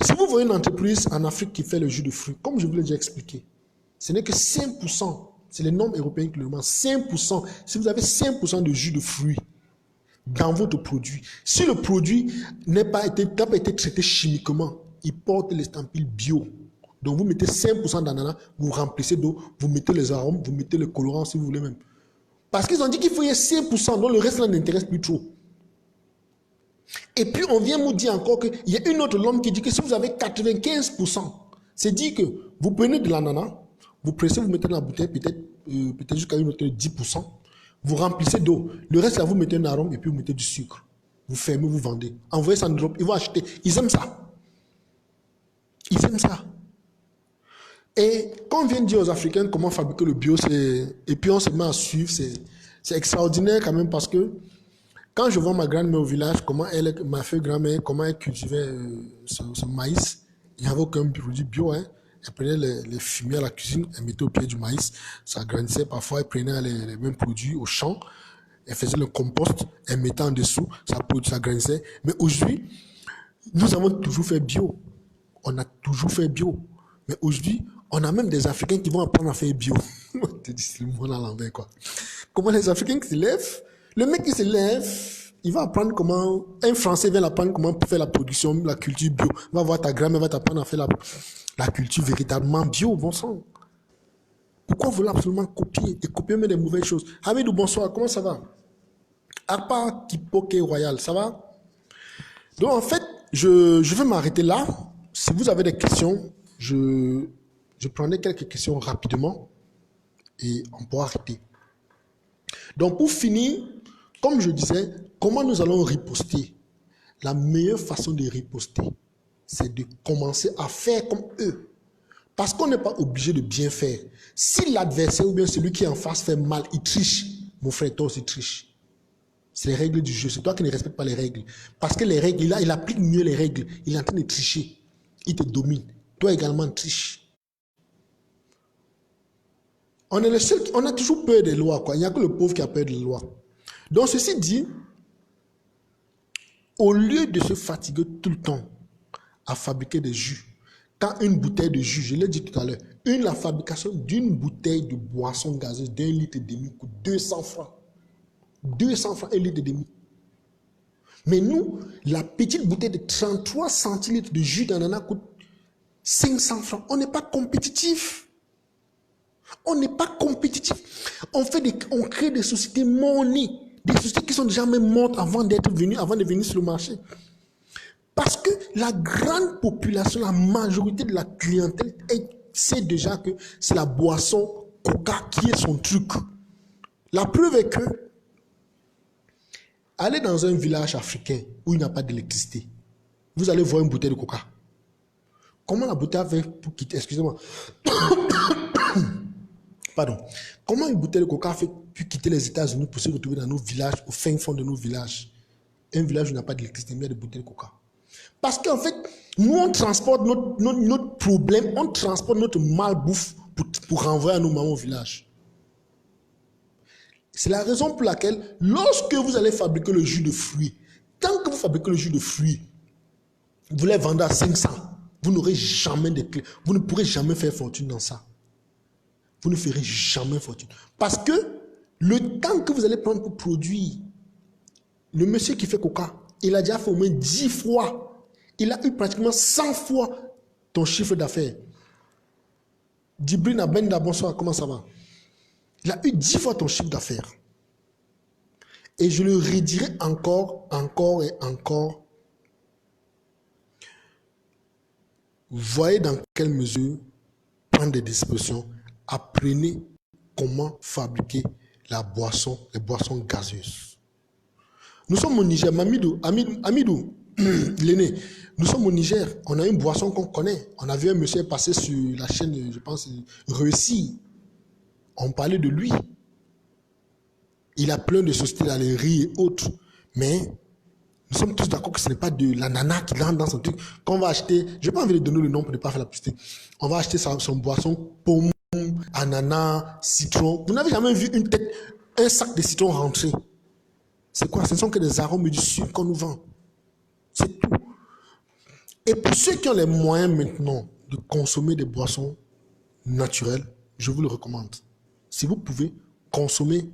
Speaker 1: Si vous voyez une entreprise en Afrique qui fait le jus de fruits, comme je vous l'ai déjà expliqué, ce n'est que 5%. C'est les normes européennes qui le demandent. 5%. Si vous avez 5% de jus de fruits dans votre produit, si le produit n'a pas été traité chimiquement, il porte l'estampille bio. Donc vous mettez 5% d'ananas, vous remplissez d'eau, vous mettez les arômes, vous mettez les colorants si vous voulez même. Parce qu'ils ont dit qu'il faut y ait 5%, donc le reste là n'intéresse plus trop. Et puis on vient nous dire encore qu'il y a une autre norme qui dit que si vous avez 95%, c'est dit que vous prenez de l'ananas, vous pressez, vous mettez dans la bouteille, peut-être jusqu'à une autre 10%, vous remplissez d'eau. Le reste là, vous mettez un arôme et puis vous mettez du sucre. Vous fermez, vous vendez. Envoyez ça en Europe, ils vont acheter. Ils aiment ça. Ils aiment ça. Et quand on vient dire aux Africains comment fabriquer le bio, et puis on se met à suivre, c'est extraordinaire quand même parce que quand je vois ma grand-mère au village, comment ma feu grand-mère, comment elle cultivait ce maïs, il n'y avait aucun produit bio. Hein. Elle prenait les fumiers à la cuisine, elle mettait au pied du maïs, ça grandissait. Parfois, elle prenait les mêmes produits au champ, elle faisait le compost, elle mettait en dessous, ça grandissait. Mais aujourd'hui, nous avons toujours fait bio. On a toujours fait bio. Mais aujourd'hui, on a même des Africains qui vont apprendre à faire bio. Je te dis, c'est le monde à l'envers, quoi. Comment les Africains qui se lèvent, le mec qui se lève, il va apprendre comment, un Français vient apprendre comment faire la production, la culture bio. Va voir ta grand-mère, va t'apprendre à faire la culture véritablement bio, bon sang. Pourquoi vouloir absolument copier et copier même des mauvaises choses? Hamidou, bonsoir, comment ça va? Apa Kipoke Royal, ça va? Donc en fait, je vais m'arrêter là. Si vous avez des questions, je prendrai quelques questions rapidement et on pourra arrêter. Donc pour finir, comme je disais, comment nous allons riposter? La meilleure façon de riposter, c'est de commencer à faire comme eux. Parce qu'on n'est pas obligé de bien faire. Si l'adversaire ou bien celui qui est en face fait mal, il triche, mon frère, toi aussi triche. C'est les règles du jeu. C'est toi qui ne respectes pas les règles. Parce que les règles, il applique mieux les règles. Il est en train de tricher. Il te domine. Toi également, triche. On est le seul, on a toujours peur des lois, quoi. Il n'y a que le pauvre qui a peur des lois. Donc, ceci dit, au lieu de se fatiguer tout le temps à fabriquer des jus, quand une bouteille de jus, je l'ai dit tout à l'heure, la fabrication d'une bouteille de boisson gazeuse d'1,5 litre coûte 200 francs. 200 francs, 1,5 litre. Mais nous, la petite bouteille de 33 centilitres de jus d'ananas coûte 500 francs. On n'est pas compétitif. On n'est pas compétitif. On crée des sociétés monnaie, des sociétés qui sont déjà même mortes avant de venir sur le marché. Parce que la grande population, la majorité de la clientèle sait déjà que c'est la boisson Coca qui est son truc. La preuve est que allez dans un village africain où il n'y a pas d'électricité, vous allez voir une bouteille de Coca. Comment la bouteille avait pour quitter, excusez-moi, pardon, comment une bouteille de Coca a fait pour quitter les États-Unis pour se retrouver dans nos villages, au fin fond de nos villages? Un village où il n'y a pas d'électricité, mais il y a des bouteilles de Coca. Parce qu'en fait, nous on transporte notre problème, on transporte notre malbouffe pour renvoyer à nos mamans au village. C'est la raison pour laquelle, lorsque vous allez fabriquer le jus de fruits, tant que vous fabriquez le jus de fruits, vous les vendez à 500, vous n'aurez jamais de clés. Vous ne pourrez jamais faire fortune dans ça. Vous ne ferez jamais fortune. Parce que le temps que vous allez prendre pour produire, le monsieur qui fait Coca, il a déjà fait au moins 10 fois. Il a eu pratiquement 100 fois ton chiffre d'affaires. Djibril Abenda, bonsoir, comment ça va? Il a eu 10 fois ton chiffre d'affaires. Et je le redirai encore et encore. Voyez dans quelle mesure prendre des dispositions. Apprenez comment fabriquer les boissons gazeuses. Nous sommes au Niger, Amidou, l'aîné. Nous sommes au Niger, on a une boisson qu'on connaît. On a vu un monsieur passer sur la chaîne, je pense, Réussi. On parlait de lui. Il a plein de sociétés dans les riz et autres. Mais nous sommes tous d'accord que ce n'est pas de l'ananas qui rentre dans son truc. Quand on va acheter, je n'ai pas envie de donner le nom pour ne pas faire la publicité. On va acheter son boisson, pomme, ananas, citron. Vous n'avez jamais vu un sac de citron rentrer. C'est quoi? Ce ne sont que des arômes et du sucre qu'on nous vend. C'est tout. Et pour ceux qui ont les moyens maintenant de consommer des boissons naturelles, je vous le recommande. Si vous pouvez consommer,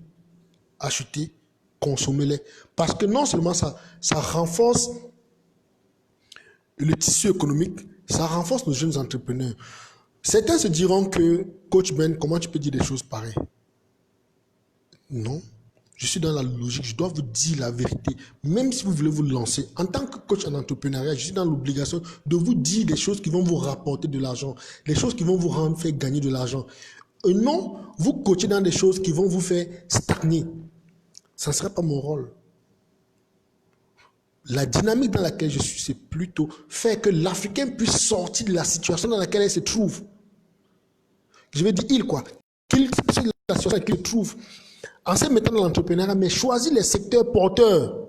Speaker 1: acheter, consommez-les. Parce que non seulement ça renforce le tissu économique, ça renforce nos jeunes entrepreneurs. Certains se diront que, Coach Ben, comment tu peux dire des choses pareilles? Non. Je suis dans la logique, je dois vous dire la vérité. Même si vous voulez vous lancer, en tant que coach en entrepreneuriat, je suis dans l'obligation de vous dire des choses qui vont vous rapporter de l'argent, des choses qui vont vous faire gagner de l'argent. Et non, vous coachez dans des choses qui vont vous faire stagner. Ça ne serait pas mon rôle. la dynamique dans laquelle je suis, c'est plutôt faire que l'Africain puisse sortir de la situation dans laquelle elle se trouve. Je vais dire il quoi. Qu'il sorte de la situation dans laquelle il se trouve. En se mettant dans l'entrepreneuriat, mais choisis les secteurs porteurs.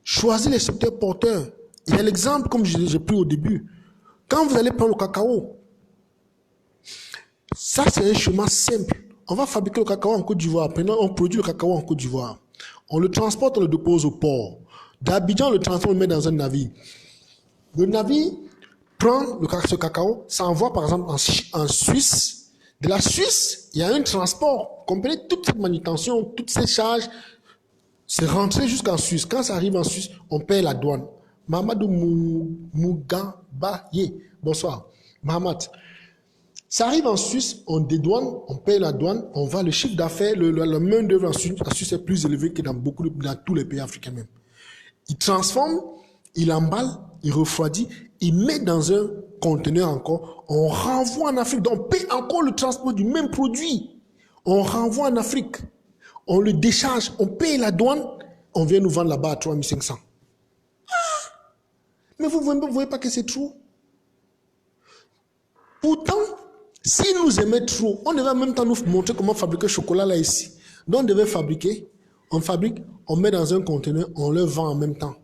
Speaker 1: Choisis les secteurs porteurs. Il y a l'exemple, comme j'ai pris au début. Quand vous allez prendre le cacao, ça c'est un chemin simple. On va fabriquer le cacao en Côte d'Ivoire. Maintenant, on produit le cacao en Côte d'Ivoire. On le transporte, on le dépose au port. D'Abidjan, on le transporte, on le met dans un navire. Le navire prend ce cacao, ça envoie par exemple en Suisse. De la Suisse, il y a un transport. Comprenez toute cette manutention, toutes ces charges. C'est rentré jusqu'en Suisse. Quand ça arrive en Suisse, on paye la douane. Mahamadou Mugabaye. Bonsoir. Mahamad. Ça arrive en Suisse, on dédouane, on paye la douane, on va, le chiffre d'affaires, la main d'œuvre en Suisse est plus élevé que dans tous les pays africains même. Il transforme, il emballe, il refroidit, il met dans un conteneur encore, on renvoie en Afrique, donc on paye encore le transport du même produit. On renvoie en Afrique, on le décharge, on paye la douane, on vient nous vendre là-bas à 3500. Mais vous ne voyez pas que c'est trop? Pourtant, si nous aimons trop, on devait en même temps nous montrer comment fabriquer le chocolat là ici. Donc on devait fabriquer, on fabrique, on met dans un conteneur, on le vend en même temps.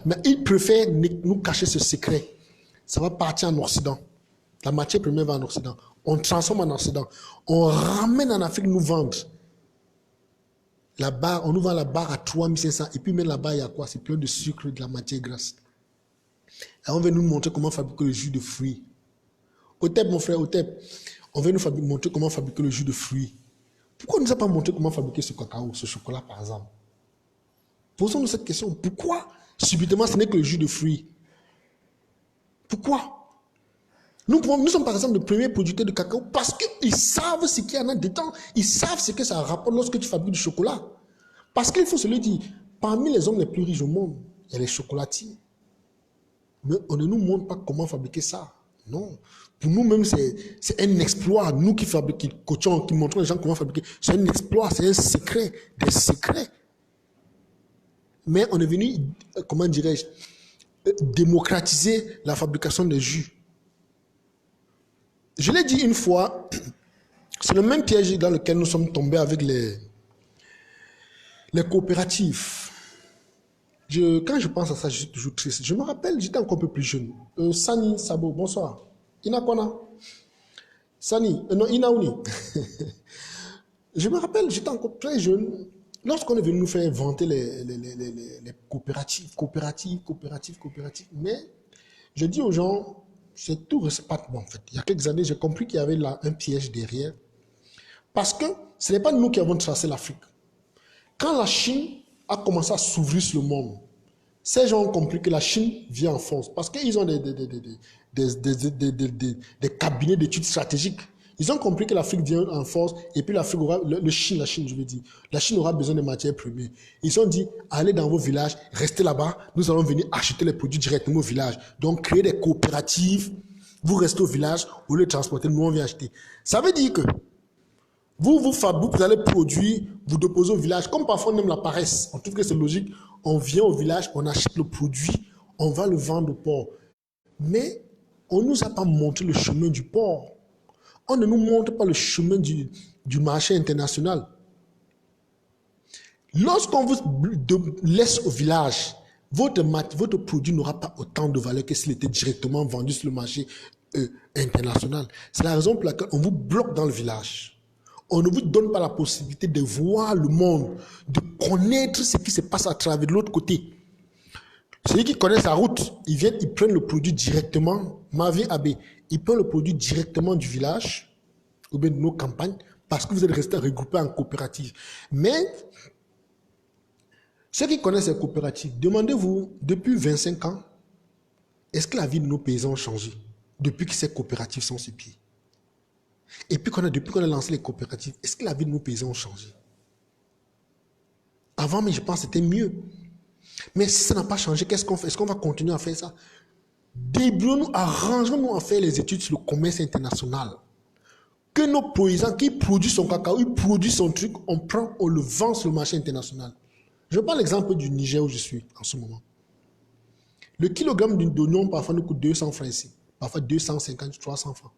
Speaker 1: Mais ils préfèrent nous cacher ce secret. Ça va partir en Occident. La matière première va en Occident. On transforme en Occident. On ramène en Afrique nous vendre. La barre, on nous vend la barre à 3500. Et puis même là-bas, il y a quoi? C'est plein de sucre et de la matière grasse. Et on veut nous montrer comment fabriquer le jus de fruits. Otep, mon frère, Otep, on veut nous montrer comment fabriquer le jus de fruits. Pourquoi on ne nous a pas montré comment fabriquer ce cacao, ce chocolat, par exemple? Posons-nous cette question. Pourquoi, subitement, ce n'est que le jus de fruits? Pourquoi? Nous sommes, par exemple, le premier producteur de cacao parce qu'ils savent ce qu'il y en a dedans. Ils savent ce que ça rapporte lorsque tu fabriques du chocolat. Parce qu'il faut se le dire, parmi les hommes les plus riches au monde, il y a les chocolatiers. Mais on ne nous montre pas comment fabriquer ça. Non. Pour nous-mêmes, c'est un exploit. Nous qui fabriquons, qui coachons, qui montrons aux gens comment fabriquer, c'est un exploit, c'est un secret, des secrets. Mais on est venu, comment dirais-je, démocratiser la fabrication des jus. Je l'ai dit une fois, c'est le même piège dans lequel nous sommes tombés avec les coopératives. Quand je pense à ça, je suis toujours triste. Je me rappelle, j'étais encore un peu plus jeune. Sani Sabo, bonsoir. Inakwana. Sani, non, Inaouni. Je me rappelle, j'étais encore très jeune. Lorsqu'on est venu nous faire inventer les coopératives. Mais je dis aux gens, c'est tout, c'est pas bon en fait. Il y a quelques années, j'ai compris qu'il y avait là un piège derrière. Parce que ce n'est pas nous qui avons tracé l'Afrique. Quand la Chine a commencé à s'ouvrir sur le monde, ces gens ont compris que la Chine vient en force. Parce qu'ils ont des cabinets d'études stratégiques. Ils ont compris que l'Afrique vient en force et puis l'Afrique aura, la Chine, je veux dire, la Chine aura besoin de matières premières. Ils se sont dit, allez dans vos villages, restez là-bas, nous allons venir acheter les produits directement au village. Donc, créer des coopératives, vous restez au village, au lieu de transporter, nous on vient acheter. Ça veut dire que vous allez produire, vous déposez au village, comme parfois on aime la paresse. On trouve que c'est logique, on vient au village, on achète le produit, on va le vendre au port. Mais on ne nous a pas montré le chemin du port. On ne nous montre pas le chemin du marché international. Lorsqu'on vous laisse au village, votre produit n'aura pas autant de valeur que s'il était directement vendu sur le marché international. C'est la raison pour laquelle on vous bloque dans le village. On ne vous donne pas la possibilité de voir le monde, de connaître ce qui se passe à travers de l'autre côté. Ceux qui connaissent la route, ils prennent le produit directement, Mavi Abbé, ils prennent le produit directement du village, ou bien de nos campagnes, parce que vous êtes restés regroupés en coopérative. Mais, ceux qui connaissent les coopératives, demandez-vous, depuis 25 ans, est-ce que la vie de nos paysans a changé depuis que ces coopératives sont sur pied? Et puis, depuis qu'on a lancé les coopératives, est-ce que la vie de nos paysans a changé? Avant, mais je pense que c'était mieux. Mais si ça n'a pas changé, qu'est-ce qu'on fait? Est-ce qu'on va continuer à faire ça? Débrouillons-nous, arrangeons-nous à faire les études sur le commerce international. Que nos paysans qui produisent son cacao, ils produisent son truc, on prend, on le vend sur le marché international. Je prends l'exemple du Niger où je suis en ce moment. Le kilogramme d'oignon parfois nous coûte 200 francs ici, parfois 250, 300 francs.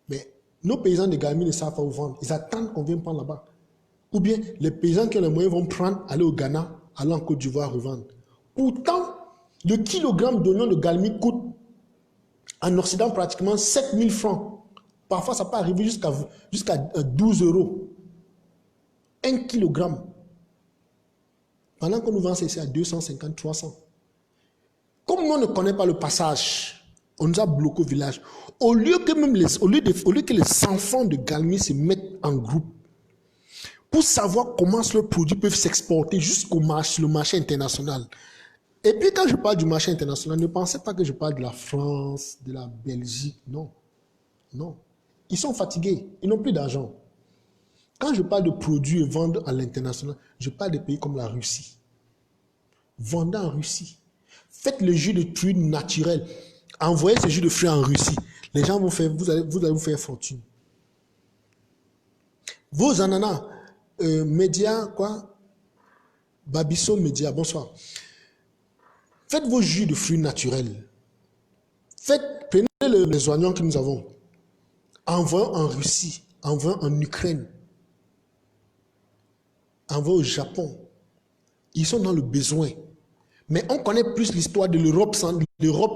Speaker 1: Mais nos paysans de Galmi ne savent pas où vendre. Ils attendent qu'on vienne prendre là-bas. Ou bien les paysans qui ont les moyens vont prendre, aller au Ghana, aller en Côte d'Ivoire revendre. Pourtant, le kilogramme d'oignon de Galmi coûte en Occident pratiquement 7000 francs. Parfois, ça peut arriver jusqu'à 12 euros. 1 kilogramme. Pendant qu'on nous vend ça ici à 250, 300. Comme nous, on ne connaît pas le passage, on nous a bloqué au village. Au lieu que les enfants de Galmi se mettent en groupe pour savoir comment leurs produits peuvent s'exporter jusqu'au marché, le marché international. Et puis quand je parle du marché international, ne pensez pas que je parle de la France, de la Belgique. Non. Non. Ils sont fatigués. Ils n'ont plus d'argent. Quand je parle de produits et vendre à l'international, je parle des pays comme la Russie. Vendez en Russie. Faites le jus de fruits naturel. Envoyez ce jus de fruits en Russie. Les gens vont faire, vous allez vous faire fortune. Vos ananas, Média, quoi? Babisso Média, bonsoir. Faites vos jus de fruits naturels. Prenez les oignons que nous avons. Envoyez en Russie, envoyez en Ukraine, envoyez au Japon. Ils sont dans le besoin. Mais on connaît plus l'histoire de l'Europe,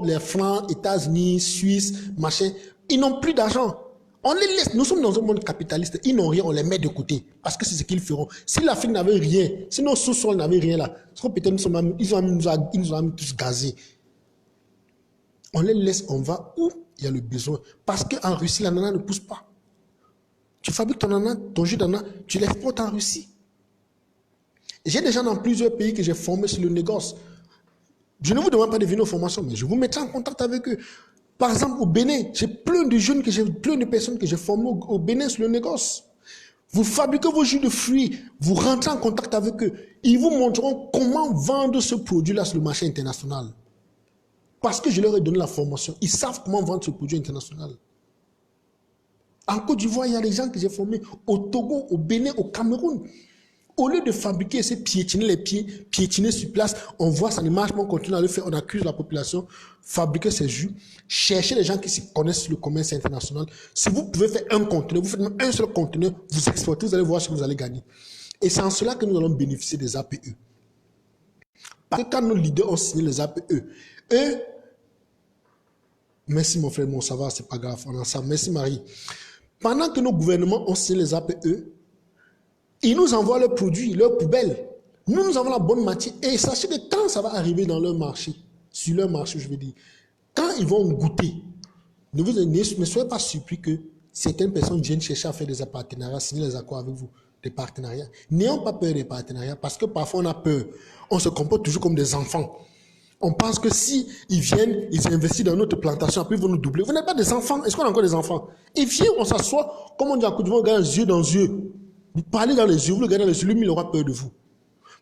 Speaker 1: les Francs, États-Unis, Suisse, machin. Ils n'ont plus d'argent. On les laisse. Nous sommes dans un monde capitaliste. Ils n'ont rien, on les met de côté. Parce que c'est ce qu'ils feront. Si l'Afrique n'avait rien, si nos sous-sols n'avaient rien là, peut-être ils nous ont tous gazés. On les laisse, on va où il y a le besoin. Parce qu'en Russie, l'ananas ne pousse pas. Tu fabriques ton ananas, ton jus d'ananas, tu l'exportes en Russie. J'ai des gens dans plusieurs pays que j'ai formés sur le négoce. Je ne vous demande pas de venir aux formations, mais je vous mettrai en contact avec eux. Par exemple, au Bénin, j'ai plein de jeunes, plein de personnes que j'ai formées au Bénin sur le négoce. Vous fabriquez vos jus de fruits, vous rentrez en contact avec eux. Ils vous montreront comment vendre ce produit-là sur le marché international. Parce que je leur ai donné la formation. Ils savent comment vendre ce produit international. En Côte d'Ivoire, il y a des gens que j'ai formés au Togo, au Bénin, au Cameroun. Au lieu de fabriquer et piétiner les pieds, piétiner sur place, on voit ça ne marche pas, on continue à le faire, on accuse la population, fabriquer ces jus, chercher les gens qui se connaissent sur le commerce international. Si vous pouvez faire un conteneur, vous faites même un seul conteneur, vous exportez, vous allez voir ce que vous allez gagner. Et c'est en cela que nous allons bénéficier des APE. Parce que quand nos leaders ont signé les APE, eux, merci mon frère, mon ça va, c'est pas grave, on a ça, merci Marie. Pendant que nos gouvernements ont signé les APE, ils nous envoient leurs produits, leurs poubelles. Nous avons la bonne matière. Et sachez que quand ça va arriver dans leur marché, sur leur marché, je veux dire, quand ils vont goûter, ne soyez pas surpris que certaines personnes viennent chercher à faire des partenariats, signer des accords avec vous, des partenariats. N'ayons pas peur des partenariats, parce que parfois on a peur. On se comporte toujours comme des enfants. On pense que si ils viennent, ils investissent dans notre plantation, après ils vont nous doubler. Vous n'êtes pas des enfants. Est-ce qu'on a encore des enfants? Ils viennent, on s'assoit, comme on dit à Côte d'Ivoire, on regarde yeux dans les yeux. Vous parlez dans les yeux, vous le regardez dans les yeux, lui, il aura peur de vous.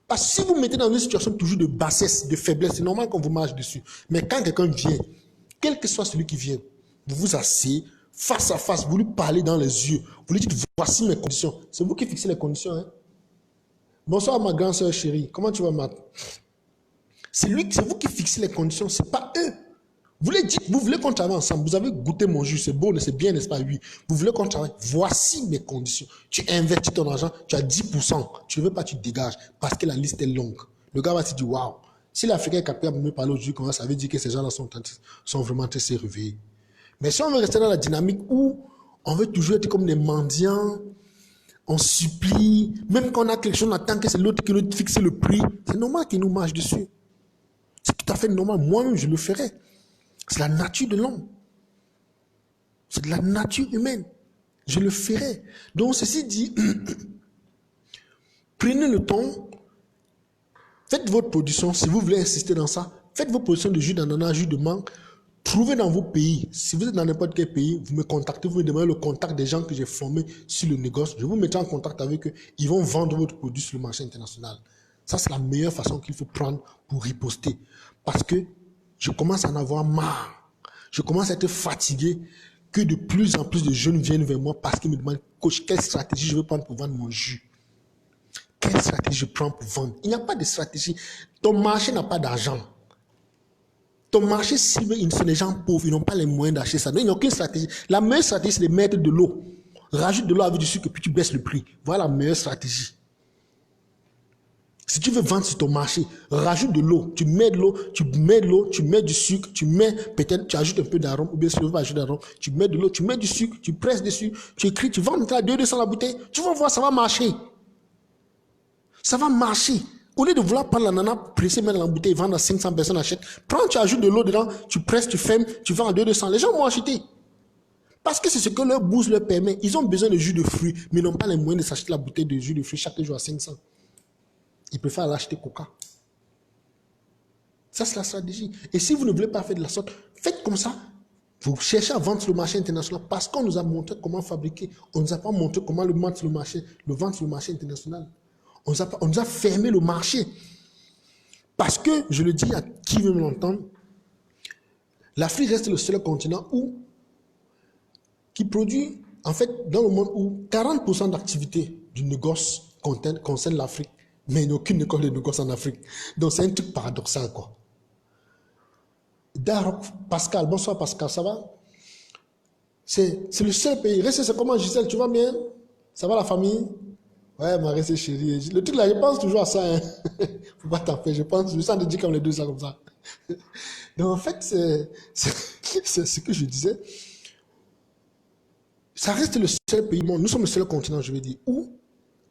Speaker 1: Parce que si vous mettez dans une situation toujours de bassesse, de faiblesse, c'est normal qu'on vous marche dessus. Mais quand quelqu'un vient, quel que soit celui qui vient, vous vous asseyez, face à face, vous lui parlez dans les yeux, vous lui dites, voici mes conditions. C'est vous qui fixez les conditions. Hein? Bonsoir ma grande soeur chérie, comment tu vas, Matt? C'est vous qui fixez les conditions, ce n'est pas eux. Vous les dites, vous voulez qu'on travaille ensemble, vous avez goûté mon jus, c'est beau, c'est bien, n'est-ce pas? Oui. Vous voulez qu'on travaille, voici mes conditions. Tu investis ton argent, tu as 10%, tu ne veux pas, tu dégages, parce que la liste est longue. Le gars va se dire, waouh, si l'Africain est capable de me parler aujourd'hui, ça veut dire que ces gens-là sont vraiment très se réveiller. Mais si on veut rester dans la dynamique où on veut toujours être comme des mendiants, on supplie, même quand on a quelque chose, on attend que c'est l'autre qui nous fixe le prix, c'est normal qu'il nous marche dessus. C'est tout à fait normal, moi-même je le ferais. C'est la nature de l'homme. C'est de la nature humaine. Je le ferai. Donc, ceci dit, prenez le temps, faites votre production. Si vous voulez insister dans ça, faites vos productions de jus d'ananas, jus de mangue. Trouvez dans vos pays. Si vous êtes dans n'importe quel pays, vous me contactez, vous me demandez le contact des gens que j'ai formés sur le négoce. Je vous mettrai en contact avec eux. Ils vont vendre votre produit sur le marché international. Ça, c'est la meilleure façon qu'il faut prendre pour riposter. Parce que je commence à en avoir marre. Je commence à être fatigué que de plus en plus de jeunes viennent vers moi parce qu'ils me demandent, coach, quelle stratégie je veux prendre pour vendre mon jus? quelle stratégie je prends pour vendre? Il n'y a pas de stratégie. Ton marché n'a pas d'argent. Ton marché cible, ce sont les gens pauvres, ils n'ont pas les moyens d'acheter ça. Donc, il n'y a aucune stratégie. La meilleure stratégie, c'est de mettre de l'eau. Rajoute de l'eau avec du sucre et puis tu baisses le prix. Voilà la meilleure stratégie. Si tu veux vendre sur ton marché, rajoute de l'eau. Tu mets de l'eau, tu mets du sucre, peut-être tu ajoutes un peu d'arôme, ou bien si tu veux pas ajouter d'arôme, tu mets de l'eau, tu mets du sucre, tu presses dessus, tu écris, tu vends à 200 la bouteille. Tu vas voir, ça va marcher. Ça va marcher. Au lieu de vouloir prendre l'ananas, presser, mettre dans la bouteille, vendre à 500 personnes achètent. Prends, tu ajoutes de l'eau dedans, tu presses, tu fermes, tu vends à 200. Les gens vont acheter. Parce que c'est ce que leur bourse leur permet. Ils ont besoin de jus de fruits, mais ils n'ont pas les moyens de s'acheter la bouteille de jus de fruits chaque jour à 500. Ils préfèrent l'acheter Coca. Ça, c'est la stratégie. Et si vous ne voulez pas faire de la sorte, faites comme ça. Vous cherchez à vendre sur le marché international parce qu'on nous a montré comment fabriquer. On ne nous a pas montré comment le vendre sur le marché international. On nous a fermé le marché. Parce que, je le dis à qui veut me l'entendre, l'Afrique reste le seul continent qui produit, en fait, dans le monde où 40% d'activité du négoce concerne l'Afrique, mais il n'y a aucune école de négoce en Afrique. Donc c'est un truc paradoxal, quoi. Darok, Pascal, bonsoir Pascal, ça va? C'est le seul pays. Reste, c'est comment Gisèle, tu vas bien? Ça va la famille? Ouais, ma reste chérie. Le truc là, je pense toujours à ça. Hein. Faut pas t'en faire, je sens de dire comme les deux, ça comme ça. Donc en fait, c'est ce que je disais. Ça reste le seul pays, nous sommes le seul continent, je veux dire, où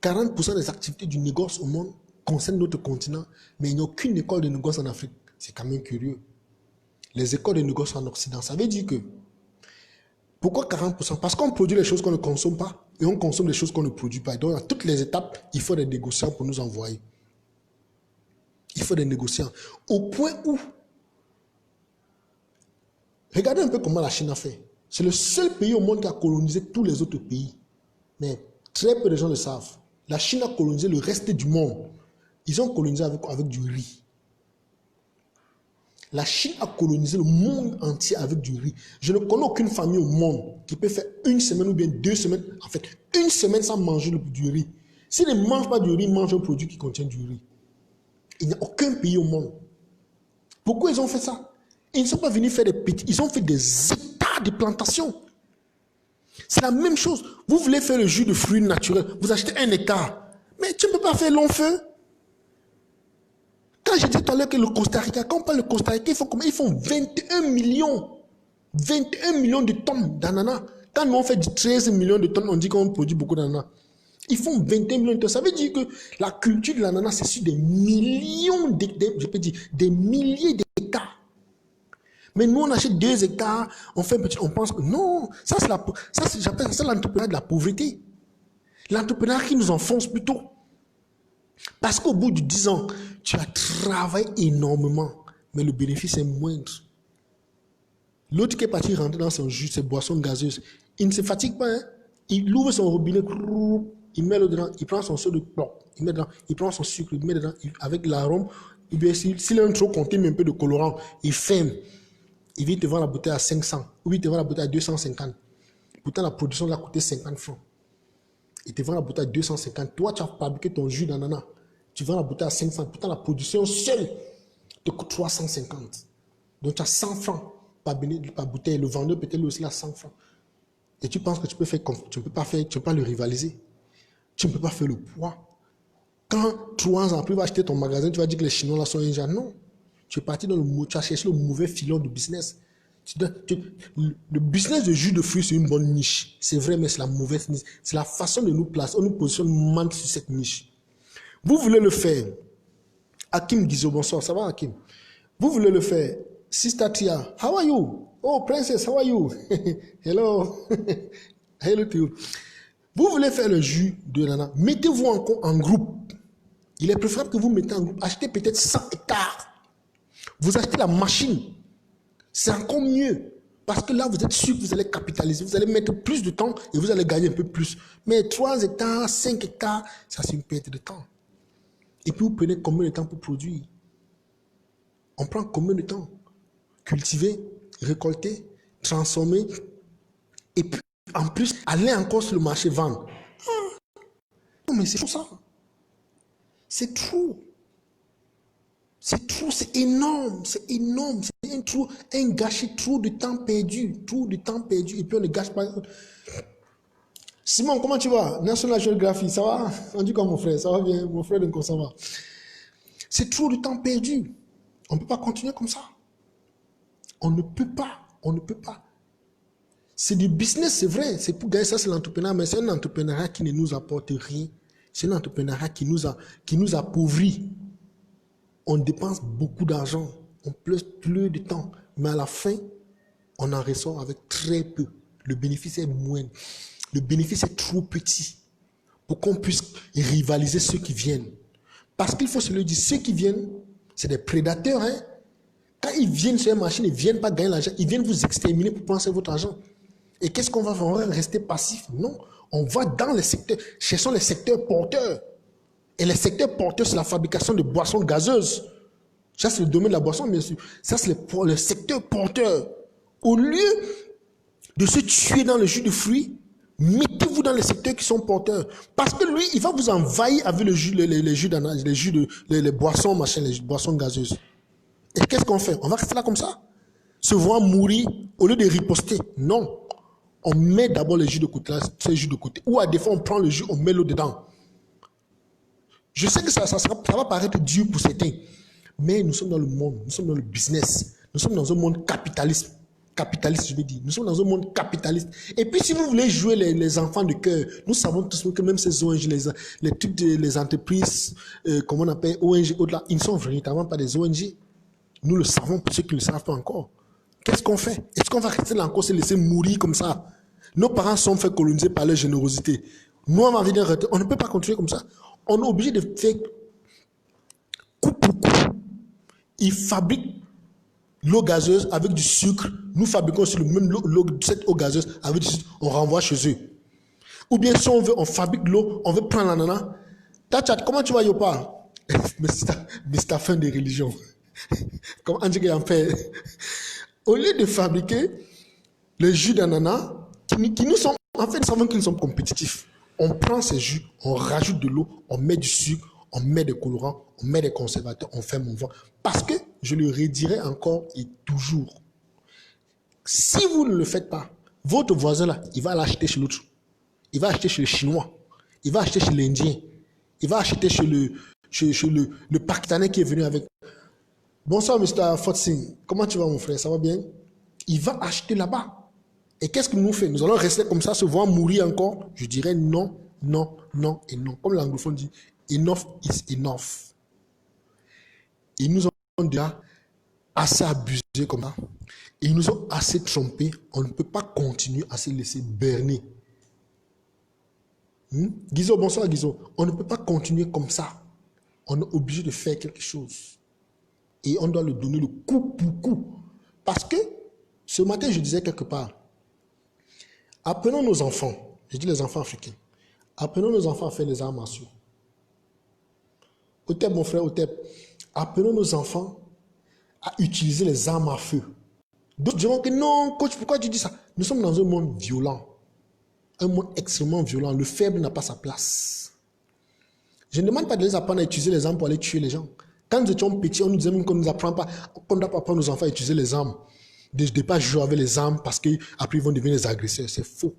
Speaker 1: 40% des activités du négoce au monde concernent notre continent, mais il n'y a aucune école de négoce en Afrique. C'est quand même curieux. Les écoles de négoce en Occident, ça veut dire que, pourquoi 40%? Parce qu'on produit les choses qu'on ne consomme pas et on consomme les choses qu'on ne produit pas. Donc, à toutes les étapes, il faut des négociants pour nous envoyer. Il faut des négociants. Au point où, regardez un peu comment la Chine a fait. C'est le seul pays au monde qui a colonisé tous les autres pays. Mais très peu de gens le savent. La Chine a colonisé le reste du monde. Ils ont colonisé avec du riz. La Chine a colonisé le monde entier avec du riz. Je ne connais aucune famille au monde qui peut faire une semaine ou bien 2 semaines, en fait, une semaine sans manger du riz. S'ils ne mangent pas du riz, ils mangent un produit qui contient du riz. Il n'y a aucun pays au monde. Pourquoi ils ont fait ça? Ils ne sont pas venus faire des petits, ils ont fait des hectares de plantations. C'est la même chose. Vous voulez faire le jus de fruits naturels, vous achetez 1 hectare. Mais tu ne peux pas faire long feu. Quand j'ai dit tout à l'heure que le Costa Rica, quand on parle de Costa Rica, ils font 21 millions de tonnes d'ananas. Quand nous on fait 13 millions de tonnes, on dit qu'on produit beaucoup d'ananas. Ils font 21 millions de tonnes. Ça veut dire que la culture de l'ananas, c'est sur des millions je peux dire, des milliers d'hectares. Mais nous, on achète 2 hectares, on fait un petit, on pense que non, j'appelle ça l'entrepreneuriat de la pauvreté. L'entrepreneuriat qui nous enfonce plutôt. Parce qu'au bout de 10 ans, tu as travaillé énormément, mais le bénéfice est moindre. L'autre qui est parti rentrer dans son jus, ses boissons gazeuses, il ne se fatigue pas. Hein? Il ouvre son robinet, il met l'eau dedans, il prend son seau de plomb, il met dedans, il prend son sucre, il met dedans, avec l'arôme. S'il a un trop compté, un peu de colorant, il ferme. Il vient te vendre la bouteille à 500, ou il te vend la bouteille à 250. Pourtant, la production l'a coûté 50 francs. Il te vend la bouteille à 250. Toi, tu as fabriqué ton jus d'ananas. Tu vends la bouteille à 500. Pourtant, la production seule te coûte 350. Donc, tu as 100 francs par bouteille. Le vendeur peut-être aussi là 100 francs. Et tu penses que tu peux faire comme tu ne peux pas le rivaliser. Tu ne peux pas faire le poids. Quand 3 ans après, tu vas acheter ton magasin, tu vas dire que les Chinois là sont un genre. Non. Tu es parti tu as cherché le mauvais filon de business. Le business de jus de fruits, c'est une bonne niche. C'est vrai, mais c'est la mauvaise niche. C'est la façon de nous placer. On nous positionne mal sur cette niche. Vous voulez le faire. Hakim Gizo, bonsoir. Ça va, Hakim? Vous voulez le faire. Sister Tia, how are you? Oh, princess, how are you? Hello. Hello to you. Vous voulez faire le jus de nana. Mettez-vous en groupe. Il est préférable que vous mettez en groupe. Achetez peut-être 100 hectares. Vous achetez la machine. C'est encore mieux. Parce que là, vous êtes sûr que vous allez capitaliser. Vous allez mettre plus de temps et vous allez gagner un peu plus. Mais 3 hectares, 5 hectares, ça c'est une perte de temps. Et puis vous prenez combien de temps pour produire? On prend combien de temps? Cultiver, récolter, transformer. Et puis en plus, aller encore sur le marché vendre. Non mais c'est pour ça. C'est trop. C'est trop, c'est énorme, c'est énorme. C'est un gâchis, trop de temps perdu, et puis on ne gâche pas. Simon, comment tu vas? National Geography, ça va? On dit comme mon frère, ça va bien, mon frère de ça va. C'est trop de temps perdu. On ne peut pas continuer comme ça. On ne peut pas, on ne peut pas. C'est du business, c'est vrai, c'est pour gagner ça, c'est l'entrepreneuriat, mais c'est un entrepreneuriat qui ne nous apporte rien. C'est un entrepreneuriat qui nous appauvrit. On dépense beaucoup d'argent, on place plus de temps, mais à la fin, on en ressort avec très peu. Le bénéfice est moindre. Le bénéfice est trop petit pour qu'on puisse rivaliser ceux qui viennent. Parce qu'il faut se le dire, ceux qui viennent, c'est des prédateurs. Hein? Quand ils viennent sur une machine, ils ne viennent pas gagner l'argent, ils viennent vous exterminer pour prendre votre argent. Et qu'est-ce qu'on va faire? On va rester passif? Non, on va dans les secteurs, cherchons les secteurs porteurs. Et les secteurs porteurs, c'est la fabrication de boissons gazeuses. Ça, c'est le domaine de la boisson, bien sûr. Ça, c'est le secteur porteur. Au lieu de se tuer dans le jus de fruits, mettez-vous dans les secteurs qui sont porteurs. Parce que lui, il va vous envahir avec le jus, les boissons, machin, les boissons gazeuses. Et qu'est-ce qu'on fait? On va rester là comme ça? Se voir mourir au lieu de riposter? Non. On met d'abord les jus de côté, ces jus de côté. Ou à des fois, on prend le jus, on met l'eau dedans. Je sais que ça va paraître dur pour certains, mais nous sommes dans le monde, nous sommes dans le business, nous sommes dans un monde capitaliste, je veux dire, nous sommes dans un monde capitaliste. Et puis si vous voulez jouer les enfants de cœur, nous savons tous que même ces ONG, les trucs les entreprises, comment on appelle ONG, au-delà, ils ne sont véritablement pas des ONG. Nous le savons pour ceux qui ne le savent pas encore. Qu'est-ce qu'on fait? Est-ce qu'on va rester là encore se laisser mourir comme ça? Nos parents sont fait coloniser par leur générosité. Nous, on va venir, on ne peut pas continuer comme ça. On est obligé de faire coup pour coup. Ils fabriquent l'eau gazeuse avec du sucre. Nous fabriquons aussi cette eau gazeuse avec du sucre. On renvoie chez eux. Ou bien si on veut, on fabrique l'eau, on veut prendre l'ananas. Tachat, comment tu vas, Yopa? Mais c'est ta fin des religions. Comme André en fait. Au lieu de fabriquer le jus d'ananas, qui nous sont, en fait, nous savons qu'ils sont compétitifs. On prend ces jus, on rajoute de l'eau, on met du sucre, on met des colorants, on met des conservateurs, on fait mouvement. Parce que, je le redirai encore et toujours, si vous ne le faites pas, votre voisin là, il va l'acheter chez l'autre. Il va acheter chez le Chinois, il va acheter chez l'Indien, il va acheter chez le Pakistanais qui est venu avec. Bonsoir, Mr. Fotsing. Comment tu vas, mon frère? Ça va bien? Il va acheter là-bas. Et qu'est-ce que nous fait? Nous allons rester comme ça, se voir mourir encore? Je dirais non, non, non et non. Comme l'anglophone dit, enough is enough. Ils nous ont déjà assez abusé comme ça. Ils nous ont assez trompés. On ne peut pas continuer à se laisser berner. Guizo, bonsoir Guizo. On ne peut pas continuer comme ça. On est obligé de faire quelque chose. Et on doit le donner le coup pour coup. Parce que, ce matin, je disais quelque part, apprenons nos enfants, je dis les enfants africains, apprenons nos enfants à faire les arts martiaux. Otep, mon frère Otep, apprenons nos enfants à utiliser les armes à feu. D'autres diront que non, coach, pourquoi tu dis ça? Nous sommes dans un monde violent, un monde extrêmement violent. Le faible n'a pas sa place. Je ne demande pas de les apprendre à utiliser les armes pour aller tuer les gens. Quand nous étions petits, on nous disait même qu'on ne nous apprend pas, qu'on ne doit pas apprendre nos enfants à utiliser les armes. De ne pas jouer avec les armes parce qu'après ils vont devenir des agresseurs. C'est faux.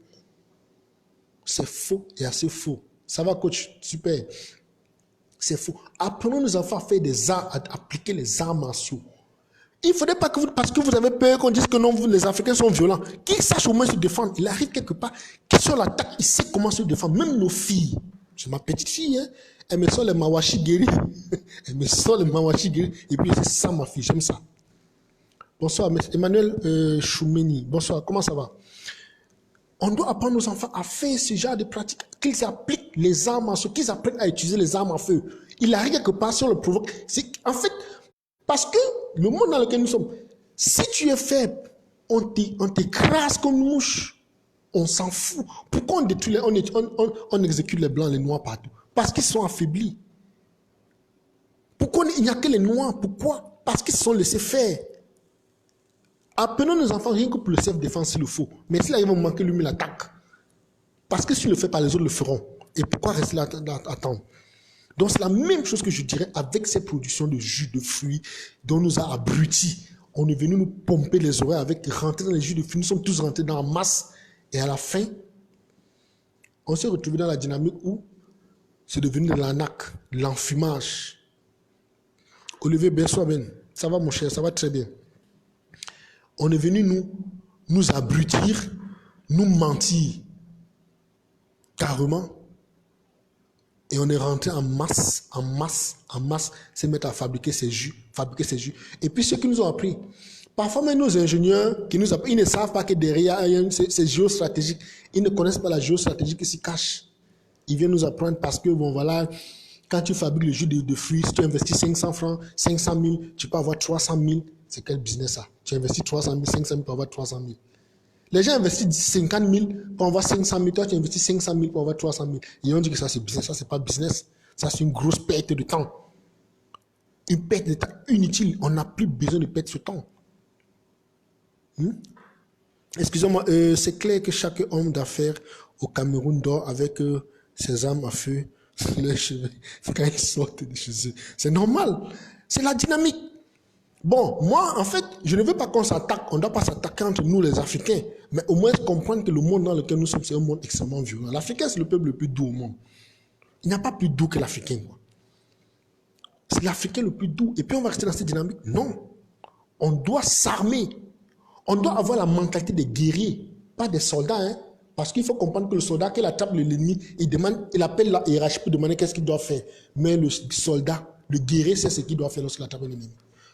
Speaker 1: C'est faux et assez faux. Ça va, coach? Super. C'est faux. Apprenons nos enfants à faire des armes, à appliquer les arts martiaux. Il ne faudrait pas que vous, parce que vous avez peur qu'on dise que non, les Africains sont violents, qu'ils sachent au moins se défendre. Il arrive quelque part, qu'ils sont l'attaque, ils savent comment se défendre. Même nos filles. C'est ma petite fille, hein. Elle me sort les mawashi guéris. Elle me sort les mawashi guéris. Et puis c'est ça ma fille, j'aime ça. Bonsoir, Emmanuel Choumeni. Bonsoir, comment ça va? On doit apprendre nos enfants à faire ce genre de pratique, qu'ils appliquent les armes à feu, qu'ils apprennent à utiliser les armes à feu. Il arrive quelque part si on le provoque. En fait, parce que le monde dans lequel nous sommes, si tu es faible, on t'écrase comme une mouche. On s'en fout. Pourquoi on détruit on exécute les blancs, les noirs partout? Parce qu'ils sont affaiblis. Pourquoi il n'y a que les noirs? Pourquoi? Parce qu'ils se sont laissés faire. Apprenons nos enfants rien que pour le self-défense s'il le faut. Mais s'il arrive à manquer, lui, il attaque. Parce que s'il ne le fait pas, les autres le feront. Et pourquoi rester là à attendre? Donc, c'est la même chose que je dirais avec ces productions de jus de fruits dont nous a abrutis. On est venu nous pomper les oreilles avec rentrer dans les jus de fruits. Nous sommes tous rentrés dans la masse. Et à la fin, on s'est retrouvé dans la dynamique où c'est devenu de l'arnaque, de l'enfumage. Olivier Bensoaben, ça va mon cher, ça va très bien. On est venu nous abrutir, nous mentir carrément. Et on est rentré en masse, se mettre à fabriquer ces jus. Et puis ceux qui nous ont appris, parfois même nos ingénieurs, ils ne savent pas que derrière, c'est géostratégique. Ils ne connaissent pas la géostratégie qui s'y cache. Ils viennent nous apprendre parce que, bon voilà, quand tu fabriques le jus de fruits, si tu investis 500 francs, 500 000, tu peux avoir 300 000. C'est quel business ça? Tu investis 300 000, 500 000 pour avoir 300 000. Les gens investissent 50 000 pour avoir 500 000. Toi, tu investis 500 000 pour avoir 300 000. Et on dit que ça, c'est business. Ça, c'est pas business. Ça, c'est une grosse perte de temps. Une perte de temps inutile. On n'a plus besoin de perdre ce temps. Excusez-moi, c'est clair que chaque homme d'affaires au Cameroun dort avec ses armes à feu sur les cheveux quand ils sortent de chez eux. C'est normal. C'est la dynamique. Bon, moi, en fait, je ne veux pas qu'on s'attaque. On ne doit pas s'attaquer entre nous, les Africains. Mais au moins comprendre que le monde dans lequel nous sommes, c'est un monde extrêmement violent. L'Africain, c'est le peuple le plus doux au monde. Il n'y a pas plus doux que l'Africain. C'est l'Africain le plus doux. Et puis, on va rester dans cette dynamique. Non. On doit s'armer. On doit avoir la mentalité des guerriers, pas des soldats. Hein? Parce qu'il faut comprendre que le soldat, qu'il attrape l'ennemi, il appelle la hiérarchie pour demander qu'est-ce qu'il doit faire. Mais le soldat, le guerrier, c'est ce qu'il doit faire lorsqu'il attrape l'ennemi.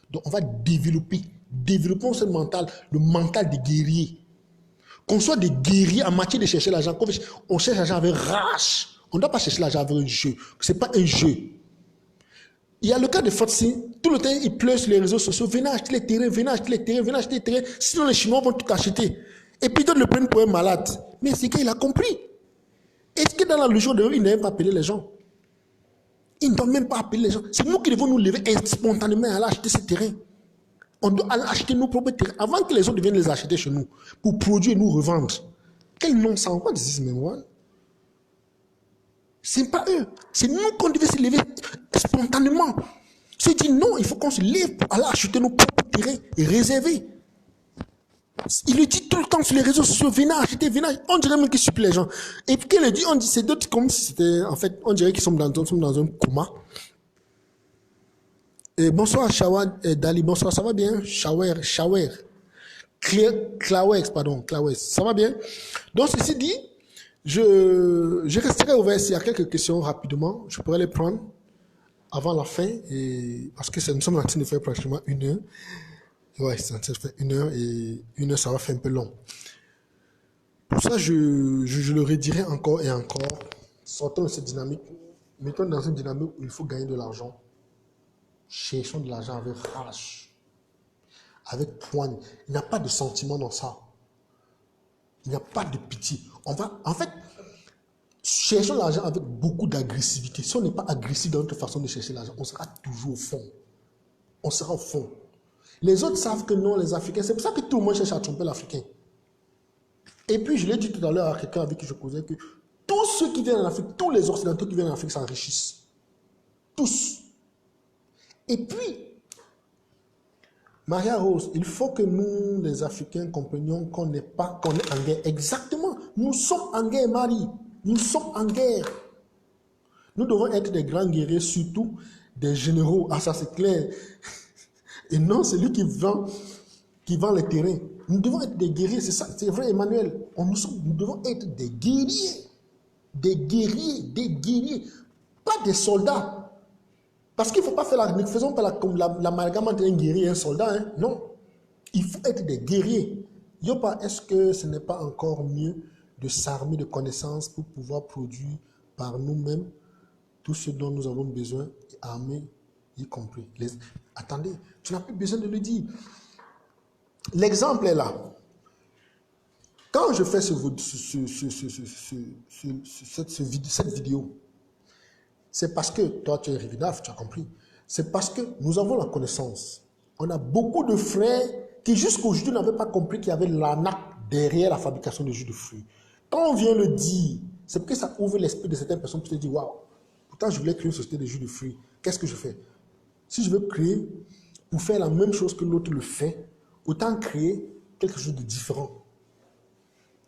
Speaker 1: Donc, on va développons ce mental, le mental des guerriers. Qu'on soit des guerriers en matière de chercher l'argent. On cherche l'argent avec rage. On ne doit pas chercher l'argent avec un jeu. Ce n'est pas un jeu. Il y a le cas de Fotsi. Tout le temps, il pleure sur les réseaux sociaux. Venez acheter les terrains, venez acheter les terrains, venez acheter les terrains. Sinon, les Chinois vont tout acheter. Et puis, d'autres le prennent pour un malade. Mais c'est qu'il a compris. Est-ce que dans la logique de il n'a pas appelé les gens? Il ne doit même pas appeler les gens. C'est nous qui devons nous lever spontanément à aller acheter ces terrains. On doit aller acheter nos propres terrains avant que les autres viennent les acheter chez nous pour produire et nous revendre. Quel non-sens? What is this, man? Ce n'est pas eux. C'est nous qu'on devait se lever spontanément. Se dit non, il faut qu'on se lève pour aller acheter nos propres terrains et réserver. Il le dit tout le temps sur les réseaux sociaux, venez acheter, venez acheter. On dirait même qu'il supplie les gens. Et puis qu'il le dit, on dit, c'est d'autres comme si c'était, en fait, on dirait qu'ils sont dans un coma. Et bonsoir Shawa Dali, bonsoir, ça va bien? Shawer. Clawex, ça va bien? Donc, ceci dit, je resterai ouvert s'il y a quelques questions rapidement, je pourrais les prendre avant la fin, et, parce que nous sommes en train de faire pratiquement 1 heure. Ouais, c'est en train de faire 1 heure, et 1 heure, ça va faire un peu long. Pour ça, je le redirai encore et encore. Sortons de cette dynamique, mettons dans une dynamique où il faut gagner de l'argent. Cherchons de l'argent avec rage, avec poigne. Il n'y a pas de sentiment dans ça. Il n'y a pas de pitié. En fait, cherchons l'argent avec beaucoup d'agressivité. Si on n'est pas agressif dans notre façon de chercher l'argent, on sera toujours au fond. On sera au fond. Les autres savent que non, les Africains, c'est pour ça que tout le monde cherche à tromper l'Africain. Et puis, je l'ai dit tout à l'heure à quelqu'un avec qui je causais que tous ceux qui viennent en Afrique, tous les Occidentaux qui viennent en Afrique s'enrichissent. Tous. Et puis, Maria Rose, il faut que nous, les Africains, comprenions qu'on est en guerre. Exactement. Nous sommes en guerre, Marie. Nous sommes en guerre. Nous devons être des grands guerriers, surtout des généraux. Ah, ça c'est clair. Et non, c'est lui qui vend les terrains. Nous devons être des guerriers, c'est ça, c'est vrai, Emmanuel. Nous devons être des guerriers. Des guerriers. Pas des soldats. Parce qu'il ne faut pas faire ne faisons pas l'amalgame entre un guerrier et un soldat. Hein? Non. Il faut être des guerriers. Yopa, est-ce que ce n'est pas encore mieux de s'armer de connaissances pour pouvoir produire par nous-mêmes tout ce dont nous avons besoin, armés y compris? Attendez, tu n'as plus besoin de le dire. L'exemple est là. Quand je fais cette vidéo, c'est parce que, toi tu es Rividaf, tu as compris, c'est parce que nous avons la connaissance. On a beaucoup de frères qui jusqu'aujourd'hui n'avaient pas compris qu'il y avait l'arnaque derrière la fabrication de jus de fruits. Quand on vient le dire, c'est parce que ça ouvre l'esprit de certaines personnes pour se dire, waouh, Pourtant, je voulais créer une société de jus de fruits. Qu'est-ce que je fais? Si je veux créer pour faire la même chose que l'autre le fait, autant créer quelque chose de différent.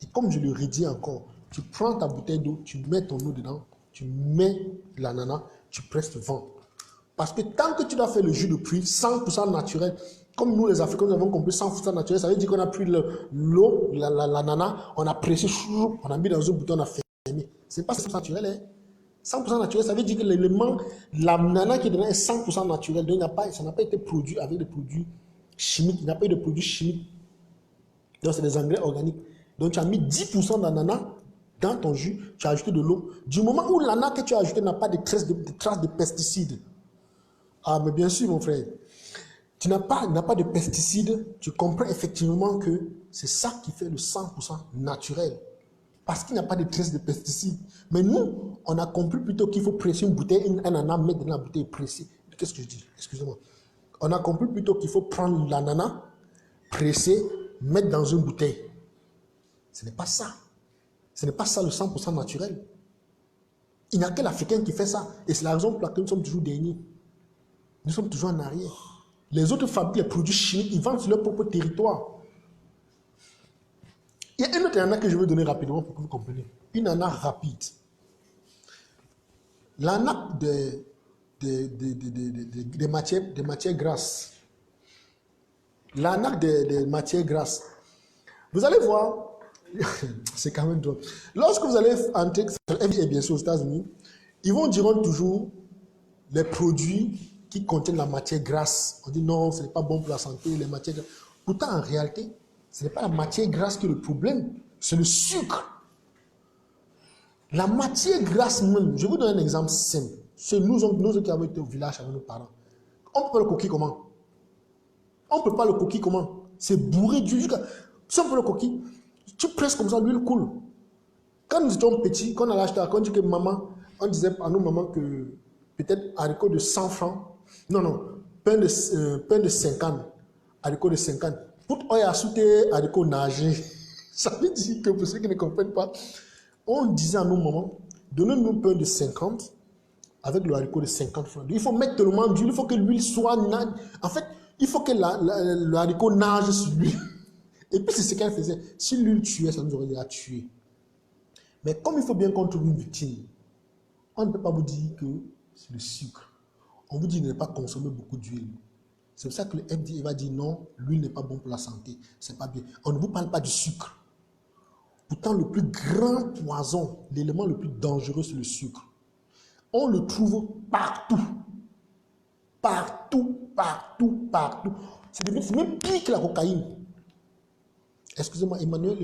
Speaker 1: Et comme je le redis encore, tu prends ta bouteille d'eau, tu mets ton eau dedans, tu mets l'ananas, tu presses le vent. Parce que tant que tu dois faire le jus de fruits 100% naturel, comme nous les Africains, nous avons compris 100% naturel, ça veut dire qu'on a pris l'eau, l'ananas, on a pressé, on a mis dans un bouton, on a fermé. C'est pas 100% naturel, hein? 100% naturel, ça veut dire que l'élément, l'ananas qui est dedans est 100% naturel. Donc, ça n'a pas été produit avec des produits chimiques. Il n'y a pas eu de produits chimiques. Donc, c'est des engrais organiques. Donc, tu as mis 10% d'ananas dans ton jus, tu as ajouté de l'eau. Du moment où l'ananas que tu as ajouté n'a pas de traces de pesticides. Ah, mais bien sûr, mon frère. Tu n'as pas de pesticides, tu comprends effectivement que c'est ça qui fait le 100% naturel. Parce qu'il n'y a pas de traces de pesticides. Mais nous, on a compris plutôt qu'il faut presser une bouteille, un ananas, mettre dans la bouteille pressée. Qu'est-ce que je dis? Excusez-moi. On a compris plutôt qu'il faut prendre l'ananas, presser, mettre dans une bouteille. Ce n'est pas ça. Ce n'est pas ça le 100% naturel. Il n'y a que l'Africain qui fait ça. Et c'est la raison pour laquelle nous sommes toujours derniers. Nous sommes toujours en arrière. Les autres fabriquent les produits chimiques, ils vendent sur leur propre territoire. Il y a un autre ananas que je veux donner rapidement pour que vous compreniez. Une ananas rapide. L'ananas des matières grasses. L'ananas des matières grasses. Vous allez voir, c'est quand même drôle. Lorsque vous allez entrer, et bien sûr aux États-Unis, ils vont dire toujours les produits qui contiennent la matière grasse. On dit non, ce n'est pas bon pour la santé, les matières grasses. Pourtant, en réalité, ce n'est pas la matière grasse qui est le problème, c'est le sucre. La matière grasse même, je vais vous donner un exemple simple. C'est nous qui avons été au village avec nos parents. On peut pas le coquille comment? On ne peut pas le coquille comment? C'est bourré d'huile. Si on peut le coquille, tu presses comme ça, l'huile coule. Quand nous étions petits, quand on allait acheter, quand on dit que maman, on disait à nos mamans que peut-être haricot de 100 francs, non, pain de 50, haricot de 50. Pour on a sauté haricot nager. Ça veut dire que pour ceux qui ne comprennent pas, on disait à nos mamans, donnez-nous un pain de 50 avec le haricot de 50 francs. Il faut mettre tellement d'huile, il faut que l'huile soit nage. En fait, il faut que le haricot nage sur l'huile. Et puis c'est ce qu'elle faisait. Si l'huile tuait, ça nous aurait déjà tué. Mais comme il faut bien qu'on trouve une victime, on ne peut pas vous dire que c'est le sucre. On vous dit de ne pas consommer beaucoup d'huile. C'est pour ça que le FDA va dire non, l'huile n'est pas bon pour la santé. C'est pas bien. On ne vous parle pas du sucre. Pourtant, le plus grand poison, l'élément le plus dangereux, c'est le sucre. On le trouve partout. Partout, partout, partout. C'est même pire que la cocaïne. Excusez-moi, Emmanuel,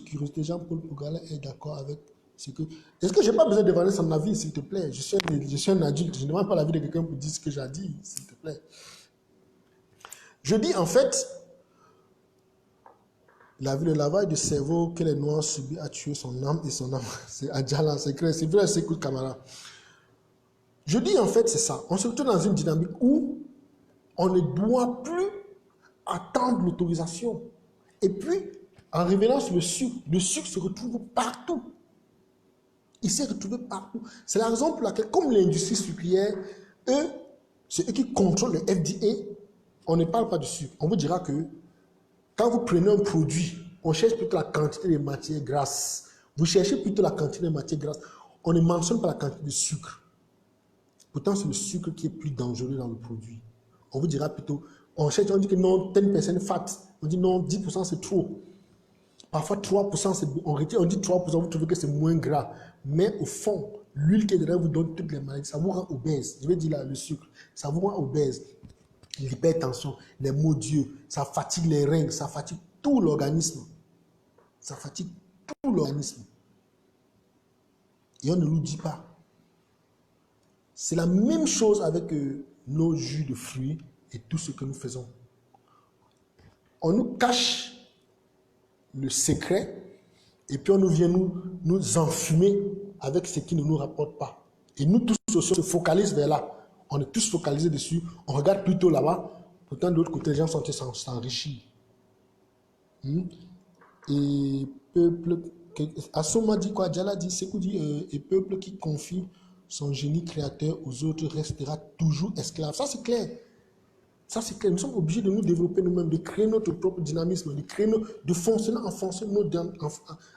Speaker 1: curiosité Jean-Paul Pougala est d'accord avec ce que... Est-ce que je n'ai pas besoin de demander son avis, s'il te plaît? Je suis un adulte, je ne demande pas l'avis de quelqu'un pour dire ce que j'ai dit, s'il te plaît. Je dis en fait, le lavage de cerveau que les Noirs subissent a tué son âme et son âme. C'est Adjala, c'est vrai, c'est écoute, camarade. Je dis en fait, c'est ça. On se retrouve dans une dynamique où on ne doit plus attendre l'autorisation. Et puis, en revenant sur le sucre se retrouve partout. Il s'est retrouvé partout. C'est la raison pour laquelle, comme l'industrie sucrière, eux, c'est eux qui contrôlent le FDA, on ne parle pas du sucre. On vous dira que quand vous prenez un produit, on cherche plutôt la quantité de matières grasses. Vous cherchez plutôt la quantité de matières grasses. On ne mentionne pas la quantité de sucre. Pourtant, c'est le sucre qui est plus dangereux dans le produit. On vous dira plutôt, on cherche, on dit que non, 10% fat. On dit non, 10% c'est trop. Parfois 3%, on retire, on dit 3%, vous trouvez que c'est moins gras. Mais au fond, l'huile qui est dedans vous donne toutes les maladies. Ça vous rend obèse. Je vais dire là, le sucre, ça vous rend obèse. L'hypertension, les maux d'yeux, ça fatigue les reins, ça fatigue tout l'organisme. Ça fatigue tout l'organisme. Et on ne nous dit pas. C'est la même chose avec nos jus de fruits et tout ce que nous faisons. On nous cache le secret et puis on nous vient nous enfumer avec ce qui ne nous rapporte pas. Et nous tous se focalisent vers là. On est tous focalisés dessus. On regarde plutôt là-bas. Pourtant, de l'autre côté, les gens sont en train de s'enrichir. Et peuple... Assoma dit quoi? Djala dit, Sekou dit, et peuple qui confie son génie créateur aux autres restera toujours esclave. Ça, c'est clair. Ça, c'est clair. Nous sommes obligés de nous développer nous-mêmes, de créer notre propre dynamisme, de fonctionner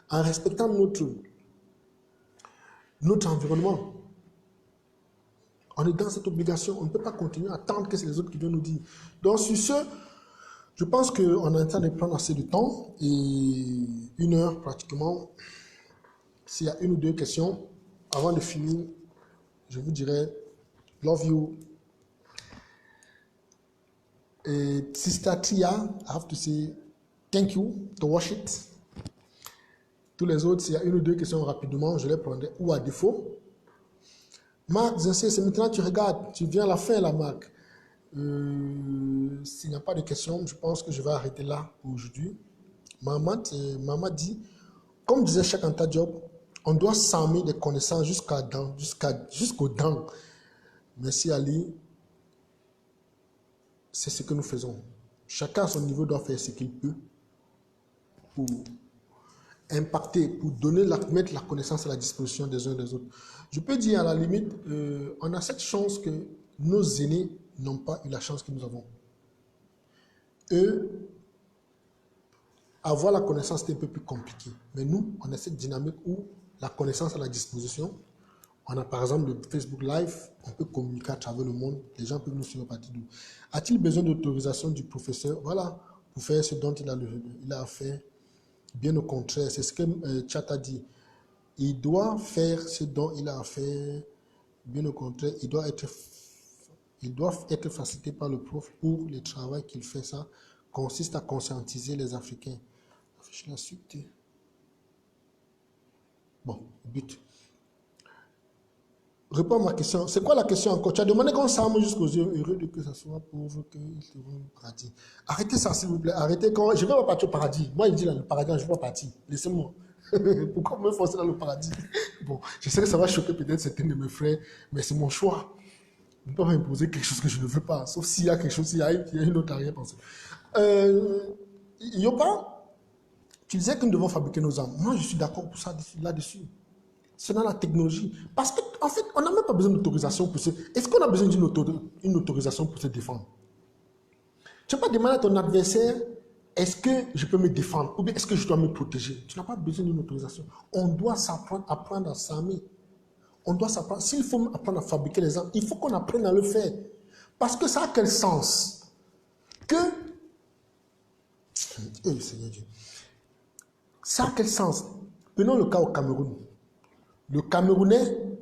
Speaker 1: en respectant notre environnement. On est dans cette obligation. On ne peut pas continuer à attendre que c'est les autres qui viennent nous dire. Donc, sur ce, je pense qu'on est en train de prendre assez de temps et 1 heure pratiquement. S'il y a 1 ou 2 questions, avant de finir, je vous dirai love you. Sister Tia, I have to say thank you to watch it. Tous les autres, s'il y a 1 ou 2 questions rapidement, je les prendrai ou à défaut. Marc, c'est maintenant que tu regardes, tu viens à la fin là, Marc. S'il n'y a pas de questions, je pense que je vais arrêter là aujourd'hui. Maman dit, comme disait Cheikh Anta Diop, on doit s'armer des connaissances jusqu'aux dents. Merci Ali. C'est ce que nous faisons. Chacun à son niveau doit faire ce qu'il peut pour impacter, pour mettre la connaissance à la disposition des uns et des autres. Je peux dire à la limite, on a cette chance que nos aînés n'ont pas eu la chance que nous avons. Eux, avoir la connaissance c'était un peu plus compliqué. Mais nous, on a cette dynamique où la connaissance à la disposition. On a par exemple le Facebook Live, on peut communiquer à travers le monde, les gens peuvent nous suivre à partir d'où. A-t-il besoin d'autorisation du professeur? Voilà, pour faire ce dont il a à faire. Bien au contraire, c'est ce que Chat a dit. Il doit faire ce dont il a à faire. Bien au contraire, il doit être facilité par le prof pour le travail qu'il fait. Ça consiste à conscientiser les Africains. Affiche la suite. Bon, but. Réponds à ma question. C'est quoi la question encore? Tu as demandé qu'on s'arme jusqu'aux yeux, heureux de que ça soit pauvre, qu'ils seront au paradis. Arrêtez ça, s'il vous plaît. Arrêtez quand. Je ne vais pas partir au paradis. Moi, il dit là, le paradis, je ne vais pas partir. Laissez-moi. Pourquoi me forcer dans le paradis? Bon, je sais que ça va choquer peut-être certains de mes frères, mais c'est mon choix. Je ne peux pas m'imposer quelque chose que je ne veux pas. Sauf s'il y a quelque chose, il y a une autre arrière-pensée. Yopa, tu disais que nous devons fabriquer nos armes. Moi, je suis d'accord pour ça là-dessus. C'est dans la technologie. Parce qu'en fait, on n'a même pas besoin d'autorisation pour se... Est-ce qu'on a besoin d'une autorisation pour se défendre? Tu ne vas pas demander à ton adversaire, est-ce que je peux me défendre? Ou bien est-ce que je dois me protéger? Tu n'as pas besoin d'une autorisation. On doit apprendre à s'armer. On doit s'apprendre. S'il faut apprendre à fabriquer les armes, il faut qu'on apprenne à le faire. Parce que ça a quel sens? Seigneur Dieu. Ça a quel sens? Prenons le cas au Cameroun. Le Camerounais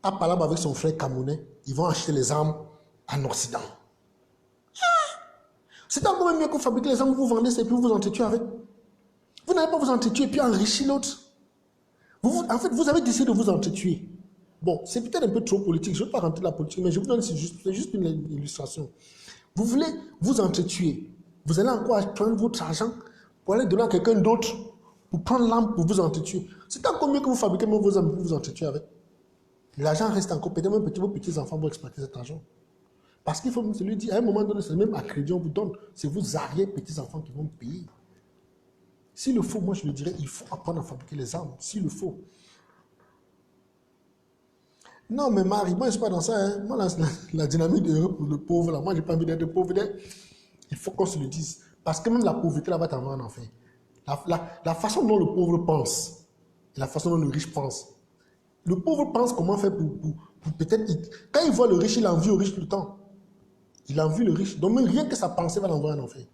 Speaker 1: a parlé avec son frère camerounais. Ils vont acheter les armes en Occident. C'est encore mieux que fabriquer les armes, vous vendez et puis vous entretuez avec. Vous n'allez pas vous entretuer et puis enrichir l'autre. En fait, vous avez décidé de vous entretuer. Bon, c'est peut-être un peu trop politique. Je ne veux pas rentrer dans la politique, mais je vous donne juste une illustration. Vous voulez vous entretuer. Vous allez encore prendre votre argent pour aller donner à quelqu'un d'autre pour prendre l'arme pour vous entretuer. C'est encore mieux que vous fabriquez même vos armes pour vous entretuer avec. L'argent reste encore, peut-être même vos petits-enfants vont exploiter cet argent. Parce qu'il faut se lui dire, à un moment donné, c'est même à crédit on vous donne. C'est vos arrière-petits-enfants qui vont payer. S'il le faut, moi je le dirais, il faut apprendre à fabriquer les armes. S'il le faut. Non, mais Marie, moi je ne suis pas dans ça. Hein. Moi, la dynamique de pour le pauvre, là, moi je n'ai pas envie d'être pauvre. Il faut qu'on se le dise. Parce que même la pauvreté, là, va t'envoyer en enfer. La façon dont le pauvre pense et la façon dont le riche pense. Le pauvre pense comment faire pour peut-être... Quand il voit le riche, il envie au riche tout le temps. Il envie le riche. Donc même rien que sa pensée va l'envoyer en enfer.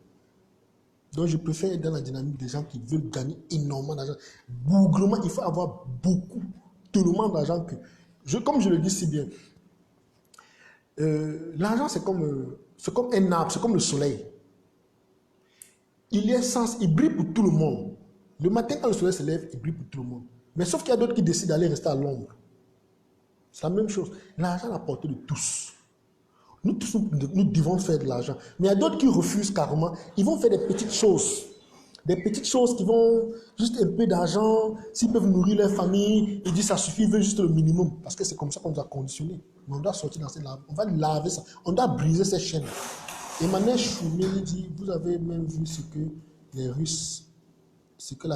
Speaker 1: Donc je préfère être dans la dynamique des gens qui veulent gagner énormément d'argent. Bougrement, il faut avoir beaucoup, tellement d'argent que... comme je le dis si bien, l'argent c'est comme un arbre, c'est comme le soleil. Il brille pour tout le monde. Le matin, quand le soleil se lève, il brille pour tout le monde. Mais sauf qu'il y a d'autres qui décident d'aller rester à l'ombre. C'est la même chose. L'argent est à la portée de tous. Nous tous, nous devons faire de l'argent. Mais il y a d'autres qui refusent carrément. Ils vont faire des petites choses. Des petites choses qui vont juste un peu d'argent. S'ils peuvent nourrir leur famille, ils disent ça suffit, ils veulent juste le minimum. Parce que c'est comme ça qu'on nous a conditionnés. Mais on doit sortir dans cette lave. On va laver ça. On doit briser ces chaînes. Emmanuel Choumé dit, vous avez même vu ce que la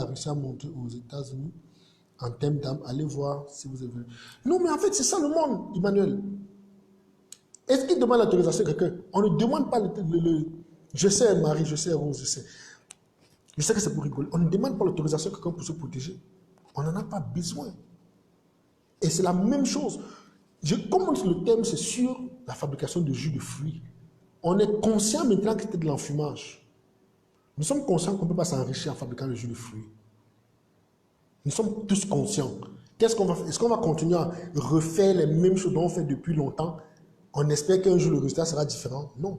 Speaker 1: Russie a montré aux États-Unis. en termes d'âme, allez voir si vous avez... Non, mais en fait, c'est ça le monde, Emmanuel. Est-ce qu'il demande l'autorisation à quelqu'un? On ne demande pas Je sais, Marie, je sais, Rose, je sais. Je sais que c'est pour rigoler. On ne demande pas l'autorisation à quelqu'un pour se protéger. On n'en a pas besoin. Et c'est la même chose. Comme le thème, c'est sur la fabrication de jus de fruits. On est conscient maintenant que c'était de l'enfumage. Nous sommes conscients qu'on ne peut pas s'enrichir en fabriquant le jus de fruits. Nous sommes tous conscients. Qu'est-ce qu'on va faire? Est-ce qu'on va continuer à refaire les mêmes choses dont on fait depuis longtemps? On espère qu'un jour le résultat sera différent? Non.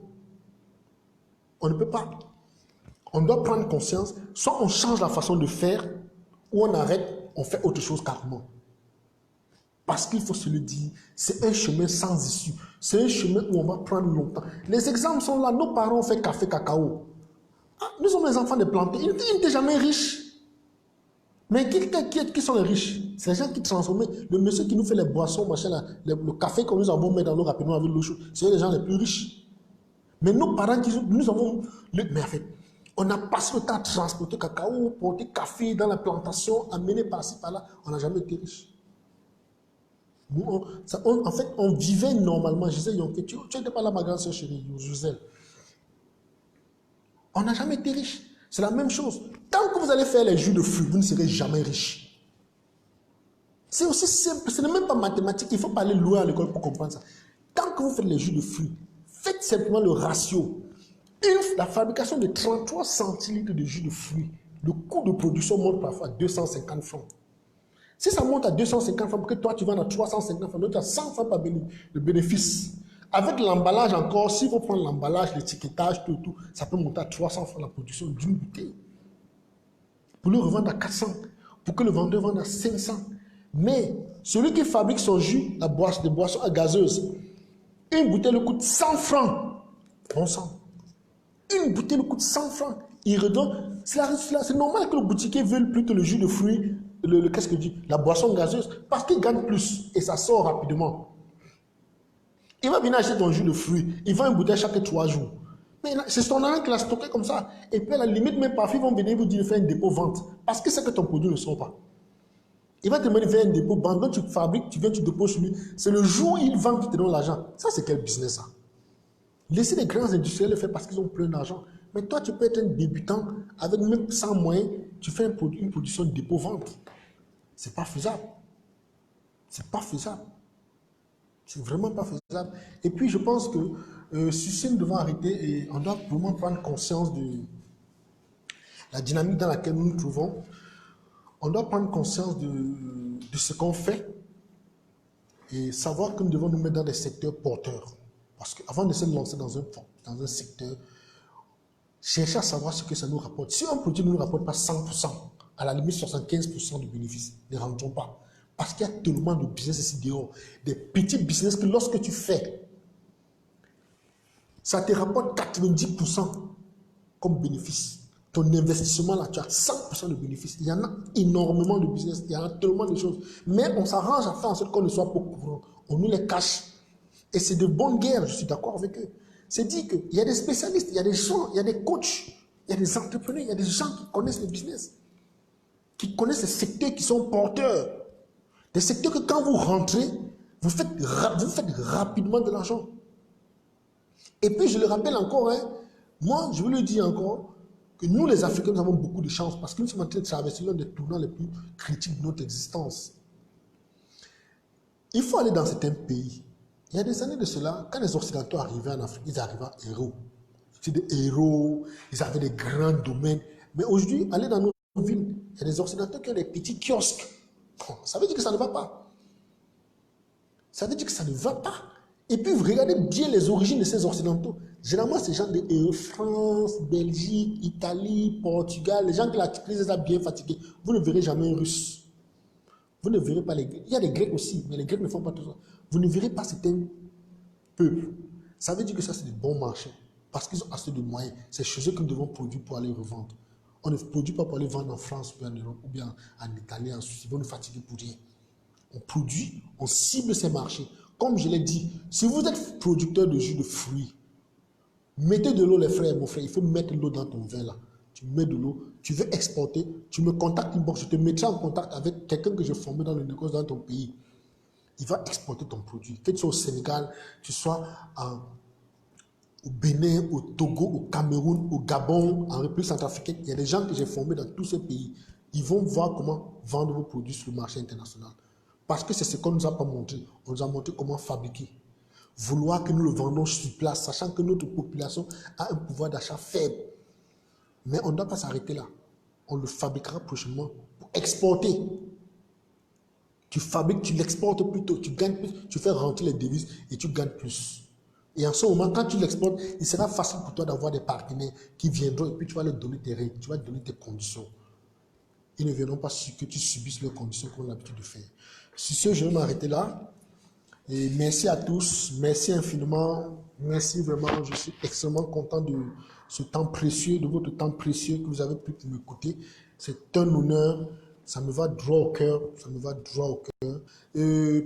Speaker 1: On ne peut pas. On doit prendre conscience. Soit on change la façon de faire, ou on arrête, on fait autre chose carrément. Parce qu'il faut se le dire, c'est un chemin sans issue. C'est un chemin où on va prendre longtemps. Les exemples sont là. Nos parents ont fait café, cacao. Ah, nous sommes les enfants des plantés. Ils n'étaient jamais riches. Mais qui sont les riches? C'est les gens qui transforment. Le monsieur qui nous fait les boissons, machin, là, le café que nous avons mis dans l'eau rapidement avec l'eau chaude, c'est les gens les plus riches. Mais nos parents, nous avons... Mais en fait, on a passé le temps à transporter cacao, porter café dans la plantation, amener par-ci, par-là. On n'a jamais été riches. En fait, on vivait normalement. Je disais, tu n'étais pas là, ma grande soeur chérie, Joselle. On n'a jamais été riche. C'est la même chose. Tant que vous allez faire les jus de fruits, vous ne serez jamais riche. C'est aussi simple. Ce n'est même pas mathématique. Il ne faut pas aller loin à l'école pour comprendre ça. Tant que vous faites les jus de fruits, faites simplement le ratio. La fabrication de 33 centilitres de jus de fruits, le coût de production monte parfois à 250 francs. Si ça monte à 250 francs, que toi tu vends à 350 francs, donc tu as 100 francs par de bénéfice. Avec l'emballage encore, s'il faut prendre l'emballage, l'étiquetage, tout, ça peut monter à 300 francs la production d'une bouteille. Pour le revendre à 400, pour que le vendeur vende à 500. Mais celui qui fabrique son jus, des boissons à gazeuse, une bouteille le coûte 100 francs. Bon sang. Une bouteille le coûte 100 francs. Il redonne. C'est normal que le boutiquier veuille plutôt le jus de fruits, qu'est-ce que je dis, la boisson gazeuse, parce qu'il gagne plus et ça sort rapidement. Il va venir acheter ton jus de fruits, il vend une bouteille chaque 3 jours. Mais c'est son argent qu'il a stocké comme ça. Et puis à la limite, même parfois, ils vont venir vous dire de faire un dépôt-vente. Parce que c'est que ton produit ne sort pas. Il va te demander de faire un dépôt-vente. Donc tu fabriques, tu viens, tu déposes sur lui. C'est le jour où il vend qui te donne l'argent. Ça, c'est quel business ça? Laissez les grands industriels le faire parce qu'ils ont plein d'argent. Mais toi, tu peux être un débutant avec même 100 moyens. Tu fais une production de dépôt-vente. C'est pas faisable. C'est pas faisable. C'est vraiment pas faisable. Et puis, je pense que ceci, nous devons arrêter et on doit vraiment prendre conscience de la dynamique dans laquelle nous nous trouvons. On doit prendre conscience de ce qu'on fait et savoir que nous devons nous mettre dans des secteurs porteurs. Parce qu'avant de se lancer dans un secteur, chercher à savoir ce que ça nous rapporte. Si un produit ne nous rapporte pas 100%, à la limite 75% de bénéfices, ne rentrons pas. Parce qu'il y a tellement de business ici dehors, des petits business que lorsque tu fais, ça te rapporte 90% comme bénéfice. Ton investissement là, tu as 100% de bénéfice. Il y en a énormément de business, il y en a tellement de choses. Mais on s'arrange à faire en sorte qu'on ne soit pas au courant. On nous les cache. Et c'est de bonne guerre, je suis d'accord avec eux. C'est dit qu'il y a des spécialistes, il y a des gens, il y a des coachs, il y a des entrepreneurs, il y a des gens qui connaissent le business, qui connaissent les secteurs qui sont porteurs. Des secteurs que quand vous rentrez, vous faites rapidement de l'argent. Et puis je le rappelle encore, hein, moi je veux le dire encore, que nous les Africains, nous avons beaucoup de chance parce que nous sommes en train de traverser l'un des tournants les plus critiques de notre existence. Il faut aller dans certains pays. Il y a des années de cela, quand les Occidentaux arrivaient en Afrique, ils arrivaient en héros. C'était des héros, ils avaient des grands domaines. Mais aujourd'hui, aller dans nos villes, il y a des Occidentaux qui ont des petits kiosques. Ça veut dire que ça ne va pas. Ça veut dire que ça ne va pas. Et puis, vous regardez bien les origines de ces Occidentaux. Généralement, c'est gens de France, Belgique, Italie, Portugal, les gens qui la crise les a bien fatigués. Vous ne verrez jamais un Russe. Vous ne verrez pas les Grecs. Il y a des Grecs aussi, mais les Grecs ne font pas tout ça. Vous ne verrez pas certains peuples. Ça veut dire que ça, c'est des bons marchés. Parce qu'ils ont assez de moyens. C'est chez eux que nous devons produire pour aller revendre. On ne produit pas pour aller vendre en France, ou bien en Europe, ou bien en Italie, en Suisse. Ils vont nous fatiguer pour rien. On produit, on cible ces marchés. Comme je l'ai dit, si vous êtes producteur de jus de fruits, mettez de l'eau, les frères, mon frère. Il faut mettre l'eau dans ton vin là. tu mets de l'eau, tu veux exporter, tu me contactes inbox, je te mettrai en contact avec quelqu'un que j'ai formé dans le négoce dans ton pays. Il va exporter ton produit. Que tu sois au Sénégal, tu sois au Bénin, au Togo, au Cameroun, au Gabon, en République centrafricaine, il y a des gens que j'ai formés dans tous ces pays. Ils vont voir comment vendre vos produits sur le marché international. Parce que c'est ce qu'on ne nous a pas montré. On nous a montré comment fabriquer. Vouloir que nous le vendons sur place, sachant que notre population a un pouvoir d'achat faible. Mais on ne doit pas s'arrêter là. On le fabriquera prochainement pour exporter. Tu fabriques, tu l'exportes plutôt, tu gagnes plus, tu fais rentrer les devises et tu gagnes plus. Et en ce moment, quand tu l'exportes, il sera facile pour toi d'avoir des partenaires qui viendront et puis tu vas leur donner tes règles, tu vas leur donner tes conditions. Ils ne viendront pas que tu subisses leurs conditions qu'on a l'habitude de faire. Sur ce, je vais m'arrêter là. Et merci à tous, merci infiniment, merci vraiment, je suis extrêmement content de ce temps précieux, de votre temps précieux que vous avez pu m'écouter. C'est un honneur, ça me va droit au cœur, ça me va droit au cœur.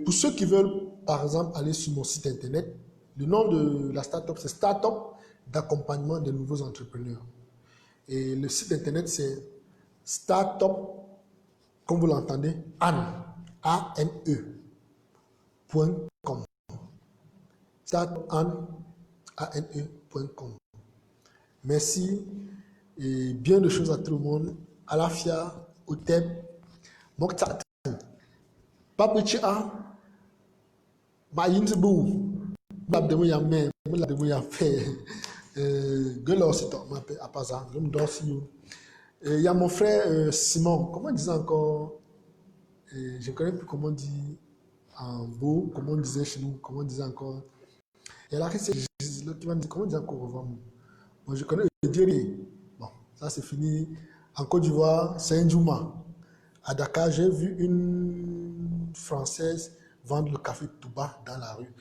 Speaker 1: Pour ceux qui veulent, par exemple, aller sur mon site internet, le nom de la start-up, c'est Start-up d'accompagnement des nouveaux entrepreneurs. Et le site internet, c'est Start-up, comme vous l'entendez, Anne, A-N-E.com. startupane.com. Merci et bien de choses à tout le monde. Alafia, Otep, Moktat, Papicha, Mayinzebou, Blabdemo Yamé, Blabdemo Yafé, Gelosito, à Paza, je me dois aussi. Il y a mon frère Simon, comment on disait encore, je ne connais plus comment on dit en beau, comment on disait chez nous, comment on disait encore. Et là, c'est l'autre qui va me dire, comment on dit encore au revoir. Moi, je connais le Djeri. Bon, ça c'est fini. En Côte d'Ivoire, c'est un Djouma. À Dakar, j'ai vu une Française vendre le café Touba dans la rue.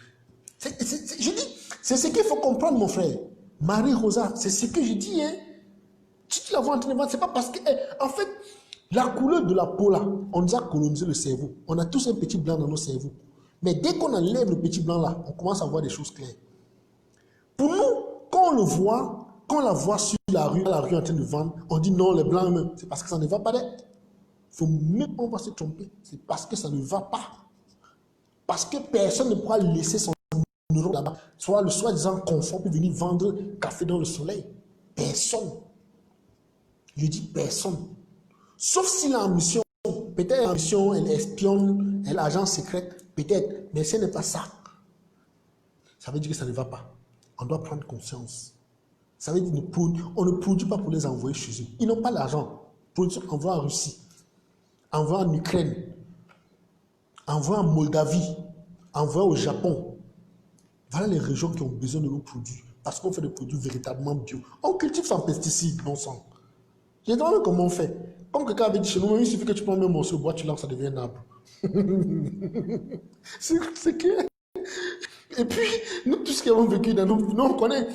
Speaker 1: Je dis, c'est ce qu'il faut comprendre, mon frère. Marie-Rosa, c'est ce que je dis. Hein. Si tu la vois en train de vendre, c'est pas parce que... en fait, la couleur de la peau, là, on nous a colonisé le cerveau. On a tous un petit blanc dans nos cerveaux. Mais dès qu'on enlève le petit blanc, là, on commence à voir des choses claires. Pour nous, quand on le voit, quand on la voit sur la rue en train de vendre, on dit non, les blancs même, c'est parce que ça ne va pas d'être. Faut même pas se tromper, c'est parce que ça ne va pas. Parce que personne ne pourra laisser son numéro là-bas, soit le soi-disant confort pour venir vendre café dans le soleil. Personne. Je dis personne. Sauf s'il a une mission, peut-être en mission, elle espionne, elle est agent secrète, peut-être, mais ce n'est pas ça. Ça veut dire que ça ne va pas. On doit prendre conscience. Ça veut dire on ne produit pas pour les envoyer chez eux. Ils n'ont pas l'argent. Envoie en Russie, envoie en Ukraine, envoie en Moldavie, envoie au Japon. Voilà les régions qui ont besoin de nos produits. Parce qu'on fait des produits véritablement bio. On cultive sans pesticides, non sans. Je demande comment on fait. Comme quelqu'un avait dit chez nous, il suffit que tu prends un morceau de bois, tu lances, ça devient un arbre. C'est que... Et puis, nous, tout ce qui avons vécu dans nous, on connaît.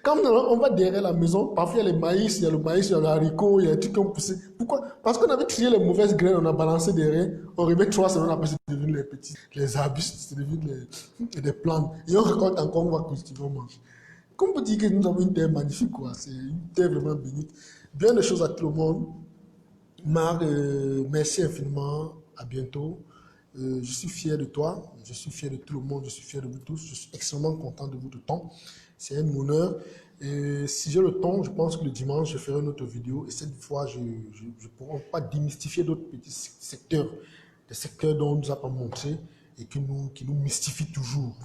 Speaker 1: Quand on va derrière la maison, parfois il y a le maïs, il y a le haricot, il y a des trucs qui ont poussé. Pourquoi? Parce qu'on avait trié les mauvaises graines, on a balancé derrière, on remet 3 semaines après, c'est devenu les petits, les arbustes, c'est devenu des plantes. Et on récolte encore, on va cultiver, on mange. Comme vous dites que nous avons une terre magnifique, quoi. C'est une terre vraiment bénite. Bien de choses à tout le monde. Marc, merci infiniment. À bientôt. Je suis fier de toi, je suis fier de tout le monde, je suis fier de vous tous, je suis extrêmement content de votre temps. C'est un honneur. Et si j'ai le temps, je pense que le dimanche, je ferai une autre vidéo. Et cette fois, je ne pourrai pas démystifier d'autres petits secteurs, des secteurs dont on ne nous a pas montré et qui nous mystifient toujours.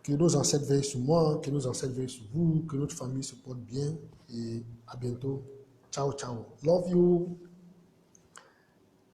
Speaker 1: Que nos ancêtres veillent sur moi, que nos ancêtres veillent sur vous, que notre famille se porte bien. Et à bientôt. Ciao, ciao. Love you.